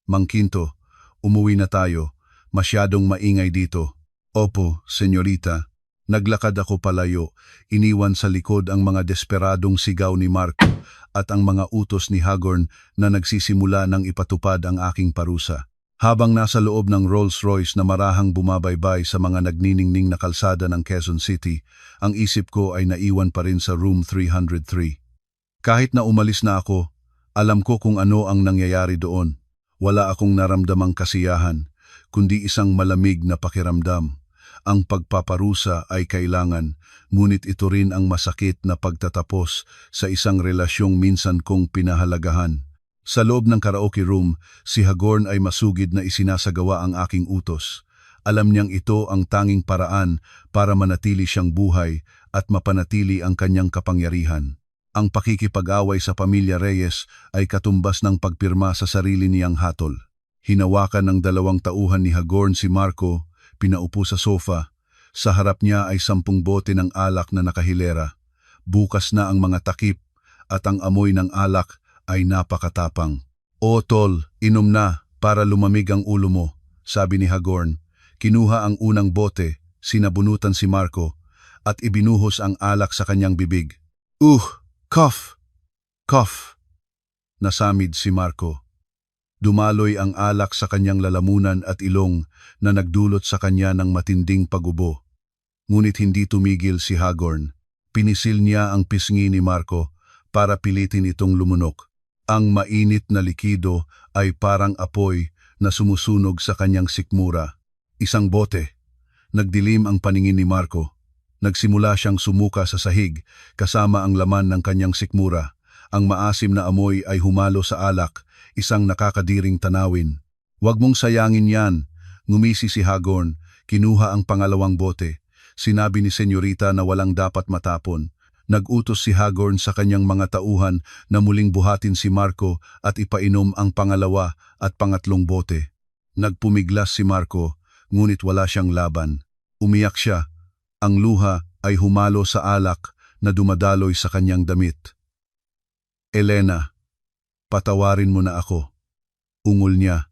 Mang Quinto, umuwi na tayo. Masyadong maingay dito. Opo, senyorita. Naglakad ako palayo. Iniwan sa likod ang mga desperadong sigaw ni Marco at ang mga utos ni Hagorn na nagsisimula ng ipatupad ang aking parusa. Habang nasa loob ng Rolls-Royce na marahang bumabaybay sa mga nagniningning na kalsada ng Quezon City, ang isip ko ay naiwan pa rin sa room 303. Kahit na umalis na ako, alam ko kung ano ang nangyayari doon. Wala akong naramdamang kasiyahan, kundi isang malamig na pakiramdam. Ang pagpaparusa ay kailangan, ngunit ito rin ang masakit na pagtatapos sa isang relasyong minsan kong pinahalagahan. Sa loob ng karaoke room, si Hagorn ay masugid na isinasagawa ang aking utos. Alam niyang ito ang tanging paraan para manatili siyang buhay at mapanatili ang kanyang kapangyarihan. Ang pakikipag-away sa pamilya Reyes ay katumbas ng pagpirma sa sarili niyang hatol. Hinawakan ng 2 tauhan ni Hagorn si Marco, pinaupo sa sofa. Sa harap niya ay 10 bote ng alak na nakahilera. Bukas na ang mga takip at ang amoy ng alak ay napakatapang. O tol, inom na para lumamig ang ulo mo, sabi ni Hagorn. Kinuha ang unang bote, sinabunutan si Marco, at ibinuhos ang alak sa kanyang bibig. Cough! Cough! Nasamid si Marco. Dumaloy ang alak sa kanyang lalamunan at ilong na nagdulot sa kanya ng matinding pagubo. Ngunit hindi tumigil si Hagorn. Pinisil niya ang pisngi ni Marco para pilitin itong lumunok. Ang mainit na likido ay parang apoy na sumusunog sa kanyang sikmura. Isang bote. Nagdilim ang paningin ni Marco. Nagsimula siyang sumuka sa sahig kasama ang laman ng kanyang sikmura. Ang maasim na amoy ay humalo sa alak, isang nakakadiring tanawin. Huwag mong sayangin yan, ngumisi si Hagorn. Kinuha ang pangalawang bote. Sinabi ni senyorita na walang dapat matapon. Nag-utos si Hagorn sa kanyang mga tauhan na muling buhatin si Marco at ipainom ang pangalawa at pangatlong bote. Nagpumiglas si Marco, ngunit wala siyang laban. Umiyak siya. Ang luha ay humalo sa alak na dumadaloy sa kanyang damit. Elena, patawarin mo na ako. Ungol niya,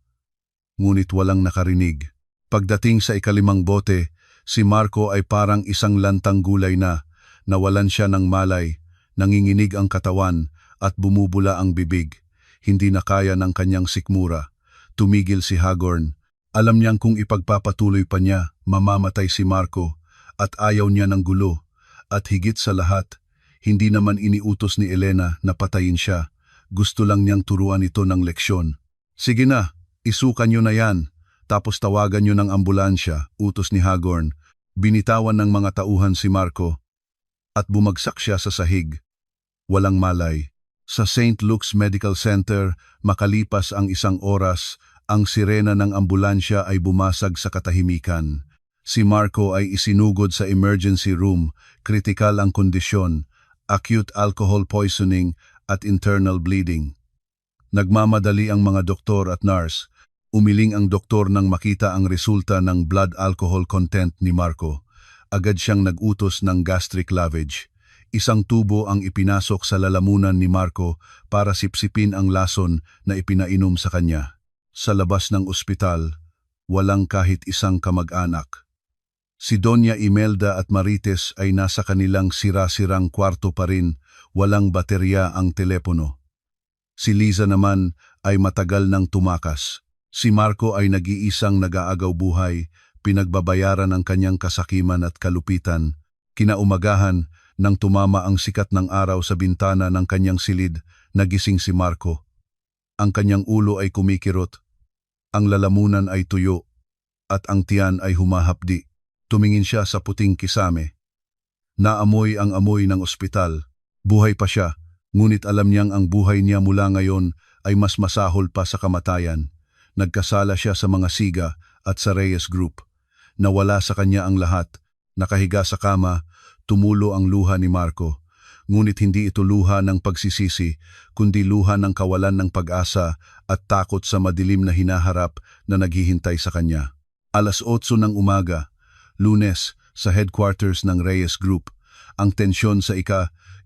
ngunit walang nakarinig. Pagdating sa ikalimang bote, si Marco ay parang isang lantang gulay na, nawalan siya ng malay, nanginginig ang katawan at bumubula ang bibig. Hindi na kaya ng kanyang sikmura. Tumigil si Hagorn. Alam niyang kung ipagpapatuloy pa niya, mamamatay si Marco at ayaw niya ng gulo. At higit sa lahat, hindi naman iniutos ni Elena na patayin siya. Gusto lang niyang turuan ito ng leksyon. Sige na, isukan niyo na yan. Tapos tawagan niyo ng ambulansya, utos ni Hagorn. Binitawan ng mga tauhan si Marco at bumagsak siya sa sahig. Walang malay. Sa St. Luke's Medical Center, makalipas ang 1 oras, ang sirena ng ambulansya ay bumasag sa katahimikan. Si Marco ay isinugod sa emergency room, kritikal ang kondisyon, acute alcohol poisoning at internal bleeding. Nagmamadali ang mga doktor at nurse. Umiling ang doktor nang makita ang resulta ng blood alcohol content ni Marco. agad siyang nag-utos ng gastric lavage. Isang tubo ang ipinasok sa lalamunan ni Marco para sipsipin ang lason na ipinainom sa kanya. Sa labas ng ospital, walang kahit isang kamag-anak. Si Doña Imelda at Marites ay nasa kanilang sira-sirang kwarto pa rin, walang baterya ang telepono. Si Liza naman ay matagal nang tumakas. Si Marco ay nag-iisang nag-aagaw buhay, pinagbabayaran ang kanyang kasakiman at kalupitan. Kinaumagahan, nang tumama ang sikat ng araw sa bintana ng kanyang silid, nagising si Marco. Ang kanyang ulo ay kumikirot, ang lalamunan ay tuyo, at ang tiyan ay humahapdi. Tumingin siya sa puting kisame. Naamoy ang amoy ng ospital. Buhay pa siya, ngunit alam niyang ang buhay niya mula ngayon ay mas masahol pa sa kamatayan. Nagkasala siya sa mga siga at sa Reyes Group. Nawala sa kanya ang lahat. Nakahiga sa kama, tumulo ang luha ni Marco. Ngunit hindi ito luha ng pagsisisi, kundi luha ng kawalan ng pag-asa at takot sa madilim na hinaharap na naghihintay sa kanya. 8:00 ng umaga, Lunes, sa headquarters ng Reyes Group, ang tensyon sa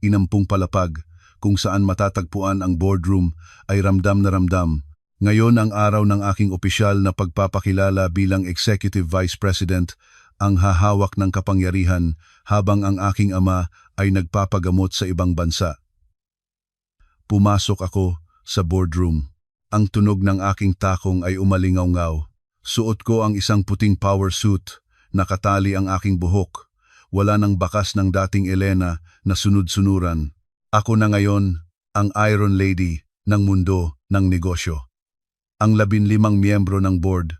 inampung palapag, kung saan matatagpuan ang boardroom, ay ramdam na ramdam. Ngayon ang araw ng aking opisyal na pagpapakilala bilang Executive Vice President, ang hahawak ng kapangyarihan habang ang aking ama ay nagpapagamot sa ibang bansa. Pumasok ako sa boardroom. Ang tunog ng aking takong ay umalingaw-ngaw. Suot ko ang isang puting power suit. Nakatali ang aking buhok. Wala nang bakas ng dating Elena na sunod-sunuran. Ako na ngayon ang Iron Lady ng mundo ng negosyo. Ang 15 miyembro ng board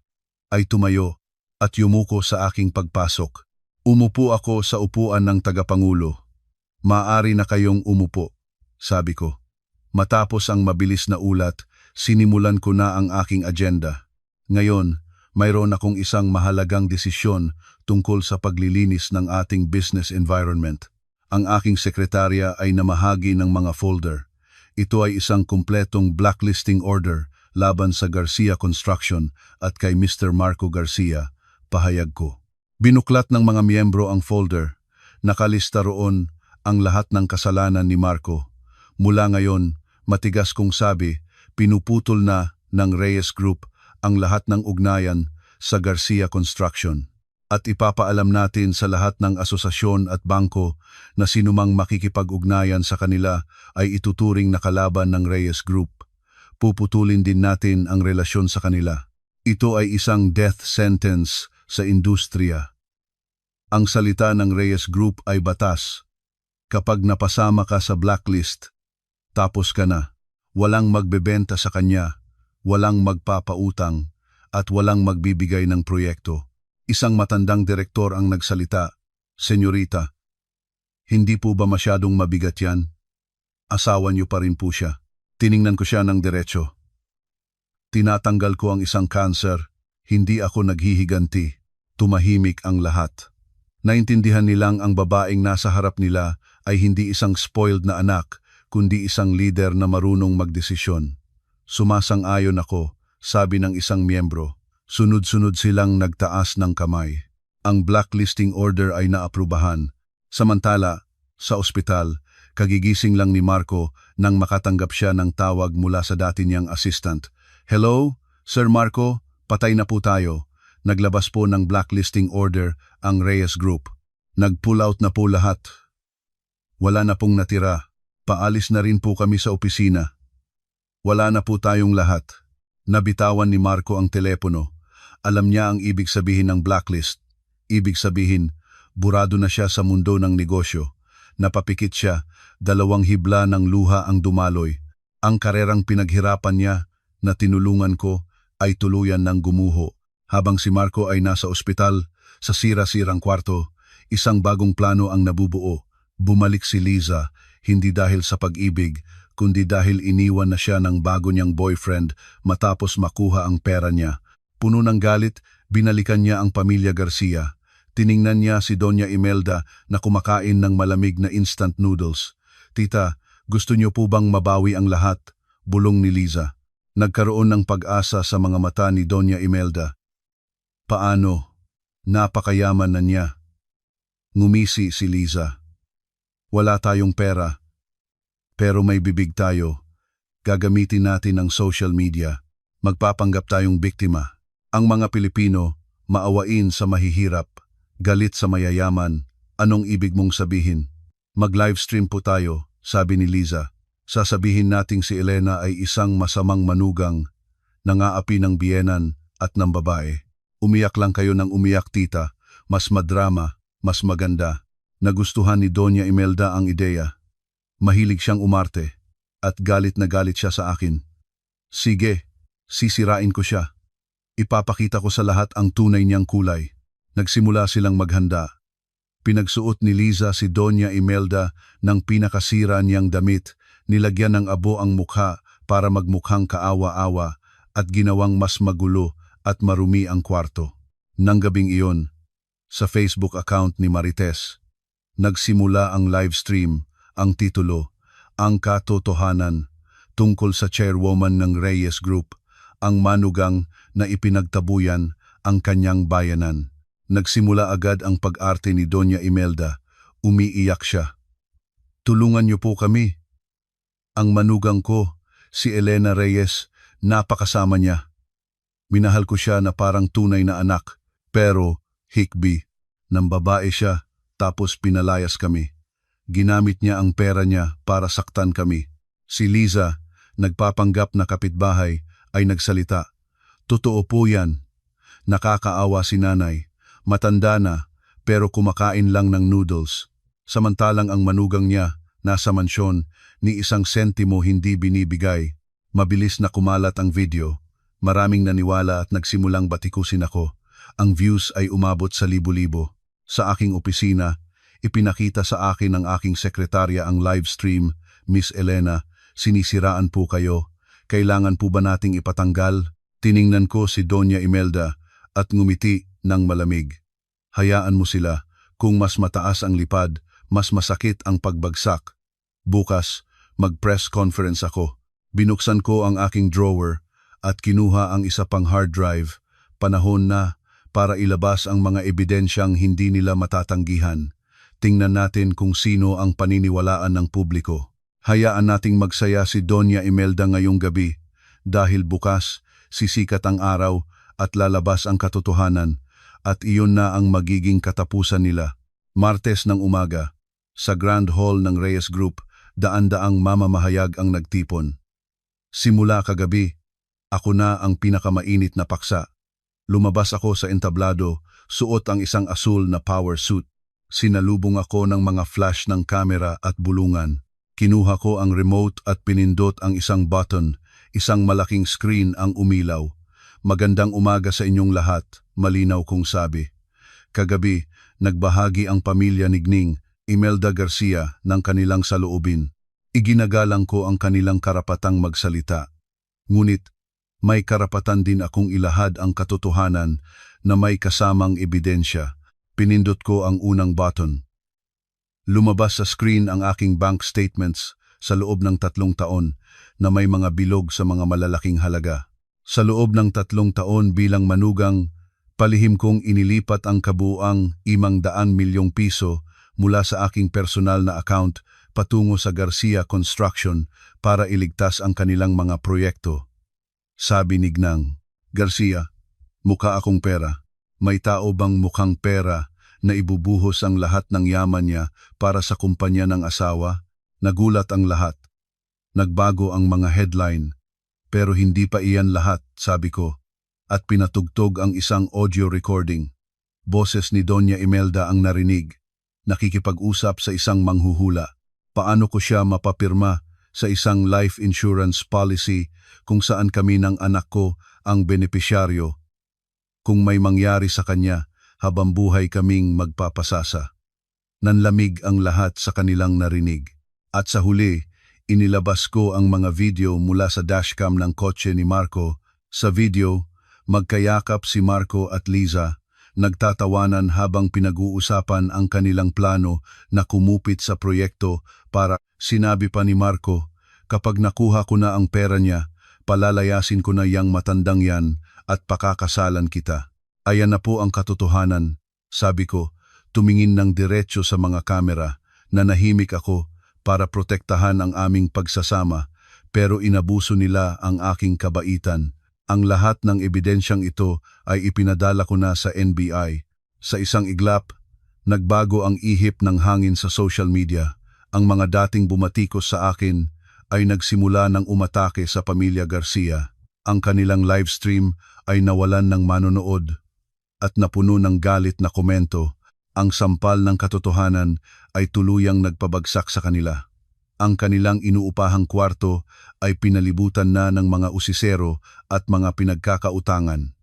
ay tumayo at yumuko sa aking pagpasok. Umupo ako sa upuan ng tagapangulo. Maaari na kayong umupo, sabi ko. Matapos ang mabilis na ulat, sinimulan ko na ang aking agenda. Ngayon, mayroon akong isang mahalagang desisyon tungkol sa paglilinis ng ating business environment. Ang aking sekretarya ay namahagi ng mga folder. Ito ay isang kumpletong blacklisting order laban sa Garcia Construction at kay Mr. Marco Garcia, pahayag ko. Binuklat ng mga miyembro ang folder. Nakalista roon ang lahat ng kasalanan ni Marco. Mula ngayon, matigas kong sabi, pinuputol na ng Reyes Group ang lahat ng ugnayan sa Garcia Construction. At ipapaalam natin sa lahat ng asosasyon at bangko na sinumang makikipag-ugnayan sa kanila ay ituturing na kalaban ng Reyes Group. Puputulin din natin ang relasyon sa kanila. Ito ay isang death sentence sa industriya. Ang salita ng Reyes Group ay batas. Kapag napasama ka sa blacklist, tapos ka na. Walang magbebenta sa kanya, walang magpapautang, at walang magbibigay ng proyekto. Isang matandang direktor ang nagsalita, Senyorita, hindi po ba masyadong mabigat yan? Asawa niyo pa rin po siya. Tiningnan ko siya ng diretso. Tinatanggal ko ang isang cancer, hindi ako naghihiganti. Tumahimik ang lahat. Naintindihan nilang ang babaeng nasa harap nila ay hindi isang spoiled na anak, kundi isang leader na marunong magdesisyon. Sumasang-ayon ako, sabi ng isang miyembro. Sunod-sunod silang nagtaas ng kamay. Ang blacklisting order ay naaprubahan. Samantala, sa ospital, kagigising lang ni Marco nang makatanggap siya ng tawag mula sa dati niyang assistant. Hello, Sir Marco, patay na po tayo. Naglabas po ng blacklisting order ang Reyes Group. Nag-pull out na po lahat. Wala na pong natira. Paalis na rin po kami sa opisina. Wala na po tayong lahat. Nabitawan ni Marco ang telepono. Alam niya ang ibig sabihin ng blacklist. Ibig sabihin, burado na siya sa mundo ng negosyo. Napapikit siya, 2 hibla ng luha ang dumaloy. Ang karerang pinaghirapan niya na tinulungan ko ay tuluyan ng gumuho. Habang si Marco ay nasa ospital, sa sira-sirang kwarto, isang bagong plano ang nabubuo. Bumalik si Liza, hindi dahil sa pag-ibig, kundi dahil iniwan na siya ng bago niyang boyfriend matapos makuha ang pera niya. Puno ng galit, binalikan niya ang pamilya Garcia. Tiningnan niya si Doña Imelda na kumakain ng malamig na instant noodles. Tita, gusto niyo po bang mabawi ang lahat? Bulong ni Liza. Nagkaroon ng pag-asa sa mga mata ni Doña Imelda. Paano? Napakayaman na niya. Ngumisi si Liza. Wala tayong pera, pero may bibig tayo. Gagamitin natin ang social media. Magpapanggap tayong biktima. Ang mga Pilipino, maawain sa mahihirap, galit sa mayayaman. Anong ibig mong sabihin? Mag-livestream po tayo, sabi ni Liza. Sasabihin nating si Elena ay isang masamang manugang, nangaapi ng biyenan at ng babae. Umiyak lang kayo ng umiyak, tita. Mas madrama, mas maganda. Nagustuhan ni Doña Imelda ang ideya. Mahilig siyang umarte at galit na galit siya sa akin. Sige, sisirain ko siya. Ipapakita ko sa lahat ang tunay niyang kulay. Nagsimula silang maghanda. Pinagsuot ni Liza si Doña Imelda ng pinakasira niyang damit, nilagyan ng abo ang mukha para magmukhang kaawa-awa at ginawang mas magulo at marumi ang kwarto. Nang gabing iyon, sa Facebook account ni Marites, nagsimula ang livestream, ang titulo, Ang Katotohanan, tungkol sa chairwoman ng Reyes Group, ang manugang na ipinagtabuyan ang kanyang bayanan. Nagsimula agad ang pag-arte ni Doña Imelda, umiiyak siya. Tulungan niyo po kami. Ang manugang ko, si Elena Reyes, napakasama niya. Minahal ko siya na parang tunay na anak, pero hikbi, ng babae siya, tapos pinalayas kami. Ginamit niya ang pera niya para saktan kami. Si Liza, nagpapanggap na kapitbahay, ay nagsalita. Totoo po yan. Nakakaawa si nanay. Matanda na, pero kumakain lang ng noodles. Samantalang ang manugang niya, nasa mansyon, ni isang sentimo hindi binibigay. Mabilis na kumalat ang video. Maraming naniwala at nagsimulang batikusin ako. Ang views ay umabot sa libo-libo. Sa aking opisina, ipinakita sa akin ng aking sekretarya ang live stream. Miss Elena, sinisiraan po kayo. Kailangan po ba nating ipatanggal? Tiningnan ko si Doña Imelda at ngumiti ng malamig. Hayaan mo sila. Kung mas mataas ang lipad, mas masakit ang pagbagsak. Bukas, mag-press conference ako. Binuksan ko ang aking drawer at kinuha ang isa pang hard drive. Panahon na para ilabas ang mga ebidensyang hindi nila matatanggihan. Tingnan natin kung sino ang paniniwalaan ng publiko. Hayaan nating magsaya si Doña Imelda ngayong gabi dahil bukas sisikat ang araw at lalabas ang katotohanan at iyon na ang magiging katapusan nila. Martes ng umaga, sa Grand Hall ng Reyes Group, daan-daang mamamahayag ang nagtipon. Simula kagabi, ako na ang pinakamainit na paksa. Lumabas ako sa entablado, suot ang isang asul na power suit. Sinalubong ako ng mga flash ng kamera at bulungan. Kinuha ko ang remote at pinindot ang isang button. Isang malaking screen ang umilaw. Magandang umaga sa inyong lahat, malinaw kong sabi. Kagabi, nagbahagi ang pamilya ni Gning, Imelda Garcia, ng kanilang saloobin. Iginagalang ko ang kanilang karapatang magsalita. Ngunit, may karapatan din akong ilahad ang katotohanan na may kasamang ebidensya. Pinindot ko ang unang button. Lumabas sa screen ang aking bank statements sa loob ng 3 taon na may mga bilog sa mga malalaking halaga. Sa loob ng 3 taon bilang manugang, palihim kong inilipat ang kabuuang 500 milyong piso mula sa aking personal na account patungo sa Garcia Construction para iligtas ang kanilang mga proyekto. Sabi ni Gnang, Garcia, mukha akong pera. May tao bang mukhang pera na ibubuhos ang lahat ng yaman niya para sa kumpanya ng asawa? Nagulat ang lahat. Nagbago ang mga headline. Pero hindi pa iyan lahat, sabi ko. At pinatugtog ang isang audio recording. Boses ni Doña Imelda ang narinig. Nakikipag-usap sa isang manghuhula. Paano ko siya mapapirma sa isang life insurance policy kung saan kami ng anak ko ang benepisyaryo? Kung may mangyari sa kanya, habang buhay kaming magpapasasa. Nanlamig ang lahat sa kanilang narinig. At sa huli, inilabas ko ang mga video mula sa dashcam ng kotse ni Marco. Sa video, magkayakap si Marco at Liza, nagtatawanan habang pinag-uusapan ang kanilang plano na kumupit sa proyekto para sinabi pa ni Marco, kapag nakuha ko na ang pera niya, palalayasin ko na yang matandang yan at pakakasalan kita. Ayan na po ang katotohanan, sabi ko, tumingin ng diretso sa mga kamera. Nanahimik ako para protektahan ang aming pagsasama, pero inabuso nila ang aking kabaitan. Ang lahat ng ebidensyang ito ay ipinadala ko na sa NBI. Sa isang iglap, nagbago ang ihip ng hangin sa social media. Ang mga dating bumatikos sa akin ay nagsimula ng umatake sa pamilya Garcia. Ang kanilang livestream ay nawalan ng manonood at napuno ng galit na komento. Ang sampal ng katotohanan ay tuluyang nagpabagsak sa kanila. Ang kanilang inuupahang kwarto ay pinalibutan na ng mga usisero at mga pinagkakautangan.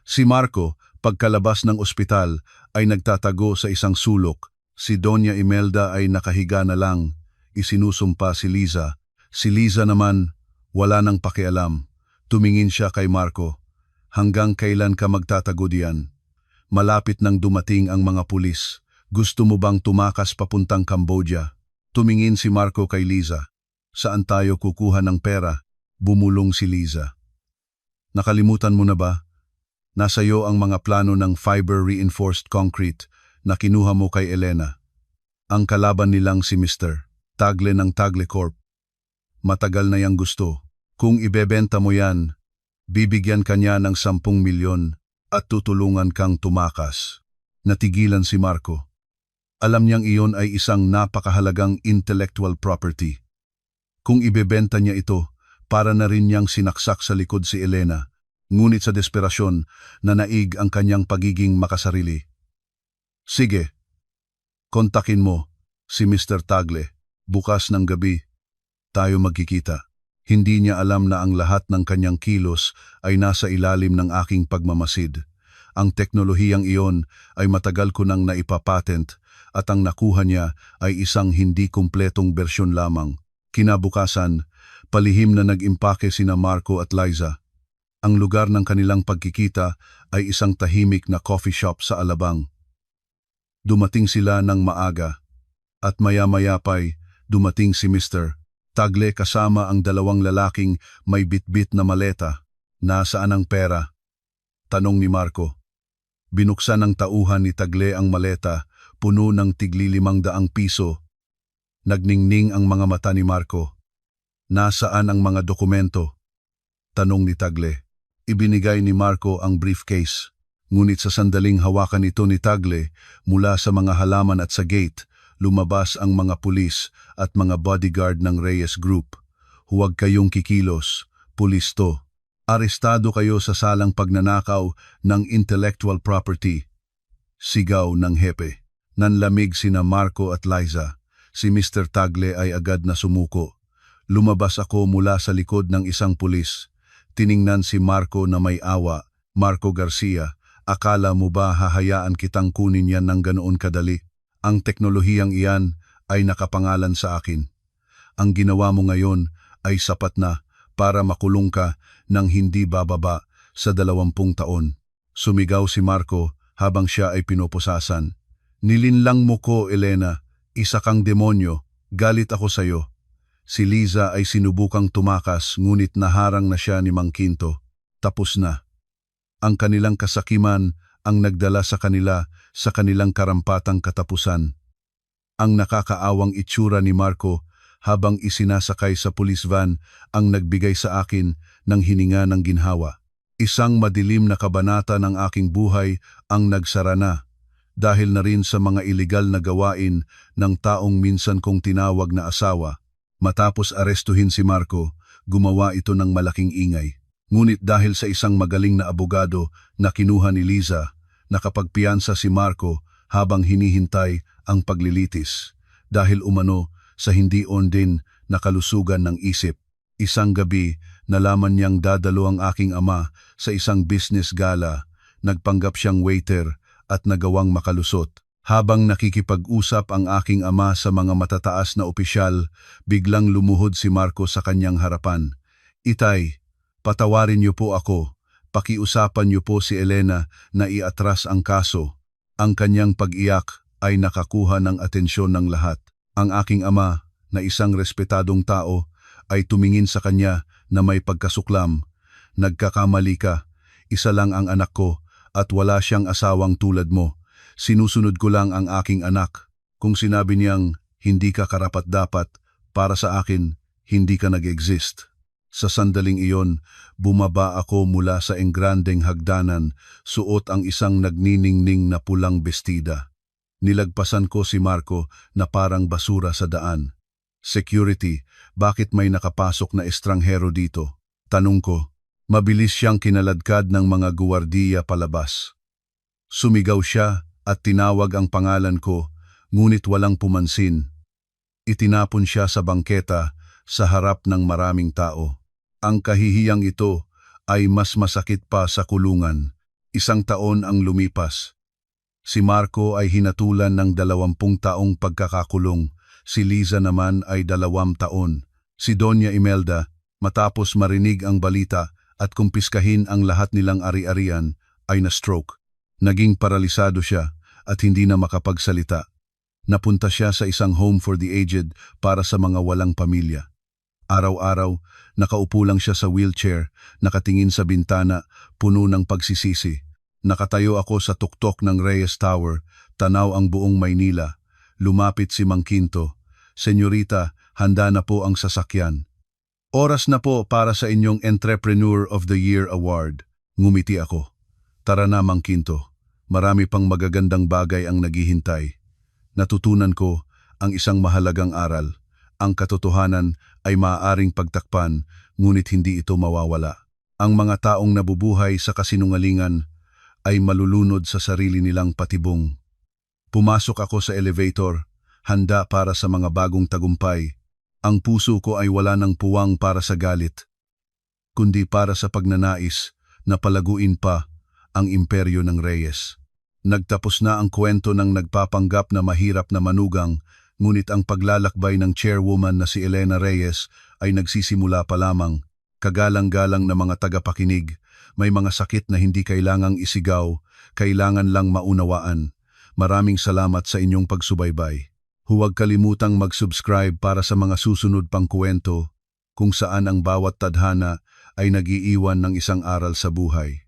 Si Marco, pagkalabas ng ospital, ay nagtatago sa isang sulok. Si Doña Imelda ay nakahiga na lang. Isinusumpa si Liza. Si Liza naman, wala nang pakialam. Tumingin siya kay Marco. Hanggang kailan ka magtatago diyan? Malapit nang dumating ang mga pulis. Gusto mo bang tumakas papuntang Cambodia? Tumingin si Marco kay Liza. Saan tayo kukuha ng pera? Bumulong si Liza. Nakalimutan mo na ba? Nasa iyo ang mga plano ng fiber-reinforced concrete na kinuha mo kay Elena. Ang kalaban nilang si Mr. Tagle ng Tagle Corp. Matagal na yang gusto. Kung ibebenta mo yan, bibigyan ka niya ng 10 milyon at tutulungan kang tumakas. Natigilan si Marco. Alam niyang iyon ay isang napakahalagang intellectual property. Kung ibebenta niya ito, para na rin niyang sinaksak sa likod si Elena, ngunit sa desperasyon, nanaig ang kanyang pagiging makasarili. Sige, kontakin mo si Mr. Tagle. Bukas ng gabi, tayo magkikita. Hindi niya alam na ang lahat ng kanyang kilos ay nasa ilalim ng aking pagmamasid. Ang teknolohiyang iyon ay matagal ko nang naipapatent at ang nakuha niya ay isang hindi kumpletong bersyon lamang. Kinabukasan, palihim na nag-impake sina Marco at Liza. Ang lugar ng kanilang pagkikita ay isang tahimik na coffee shop sa Alabang. Dumating sila ng maaga at maya-maya pa'y dumating si Mr. Tagle kasama ang 2 lalaking may bitbit na maleta. Nasaan ang pera? Tanong ni Marco. Binuksan ng tauhan ni Tagle ang maleta, puno ng tigli 500 piso. Nagningning ang mga mata ni Marco. Nasaan ang mga dokumento? Tanong ni Tagle. Ibinigay ni Marco ang briefcase. Ngunit sa sandaling hawakan ito ni Tagle, mula sa mga halaman at sa gate, lumabas ang mga pulis at mga bodyguard ng Reyes Group. Huwag kayong kikilos, pulis to. Arestado kayo sa salang pagnanakaw ng intellectual property. Sigaw ng hepe. Nanlamig sina Marco at Liza. Si Mr. Tagle ay agad na sumuko. Lumabas ako mula sa likod ng isang pulis. Tiningnan si Marco na may awa. Marco Garcia, akala mo ba hahayaan kitang kunin yan ng ganoon kadali? Ang teknolohiyang iyan ay nakapangalan sa akin. Ang ginawa mo ngayon ay sapat na para makulong ka ng hindi bababa sa 20 taon. Sumigaw si Marco habang siya ay pinupusasan. Nilinlang mo ko, Elena. Isa kang demonyo. Galit ako sayo. Si Liza ay sinubukang tumakas ngunit naharang na siya ni Mang Quinto. Tapos na. Ang kanilang kasakiman ang nagdala sa kanila sa kanilang karampatang katapusan. Ang nakakaawang itsura ni Marco habang isinasakay sa police van ang nagbigay sa akin ng hininga ng ginhawa. Isang madilim na kabanata ng aking buhay ang nagsara na dahil na rin sa mga iligal na gawain ng taong minsan kong tinawag na asawa. Matapos arestuhin si Marco, gumawa ito ng malaking ingay. Ngunit dahil sa isang magaling na abogado na kinuha ni Liza, nakapagpiyansa si Marco habang hinihintay ang paglilitis dahil umano sa hindi din na kalusugan ng isip. Isang gabi, nalaman niyang dadalo ang aking ama sa isang business gala. Nagpanggap siyang waiter at nagawang makalusot. Habang nakikipag-usap ang aking ama sa mga matataas na opisyal, biglang lumuhod si Marco sa kanyang harapan. Itay, patawarin niyo po ako. Pakiusapan niyo po si Elena na iatras ang kaso. Ang kanyang pag-iyak ay nakakuha ng atensyon ng lahat. Ang aking ama, na isang respetadong tao, ay tumingin sa kanya na may pagkasuklam. Nagkakamali ka, isa lang ang anak ko at wala siyang asawang tulad mo. Sinusunod ko lang ang aking anak. Kung sinabi niyang hindi ka karapat-dapat, para sa akin, hindi ka nag-exist. Sa sandaling iyon, bumaba ako mula sa engrandeng hagdanan, suot ang isang nagniningning na pulang bestida. Nilagpasan ko si Marco na parang basura sa daan. Security, bakit may nakapasok na estranghero dito? Tanong ko. Mabilis siyang kinaladkad ng mga guwardiya palabas. Sumigaw siya at tinawag ang pangalan ko, ngunit walang pumansin. Itinapon siya sa bangketa sa harap ng maraming tao. Ang kahihiyang ito ay mas masakit pa sa kulungan. 1 taon ang lumipas. Si Marco ay hinatulan ng 20 taong pagkakakulong. Si Liza naman ay 2 taon. Si Doña Imelda, matapos marinig ang balita at kumpiskahin ang lahat nilang ari-arian, ay na-stroke. Naging paralisado siya at hindi na makapagsalita. Napunta siya sa isang home for the aged para sa mga walang pamilya. Araw-araw, nakaupo lang siya sa wheelchair, nakatingin sa bintana, puno ng pagsisisi. Nakatayo ako sa tuktok ng Reyes Tower, tanaw ang buong Maynila. Lumapit si Mang Quinto. Senyorita, handa na po ang sasakyan. Oras na po para sa inyong Entrepreneur of the Year Award. Ngumiti ako. Tara na, Mang Quinto. Marami pang magagandang bagay ang naghihintay. Natutunan ko ang isang mahalagang aral. Ang katotohanan ay maaaring pagtakpan, ngunit hindi ito mawawala. Ang mga taong nabubuhay sa kasinungalingan ay malulunod sa sarili nilang patibong. Pumasok ako sa elevator, handa para sa mga bagong tagumpay. Ang puso ko ay wala ng puwang para sa galit, kundi para sa pagnanais na palaguin pa ang imperyo ng Reyes. Nagtapos na ang kwento ng nagpapanggap na mahirap na manugang, ngunit ang paglalakbay ng chairwoman na si Elena Reyes ay nagsisimula pa lamang. Kagalang-galang na mga tagapakinig, may mga sakit na hindi kailangang isigaw, kailangan lang maunawaan. Maraming salamat sa inyong pagsubaybay. Huwag kalimutang mag-subscribe para sa mga susunod pang kwento kung saan ang bawat tadhana ay nag-iiwan ng isang aral sa buhay.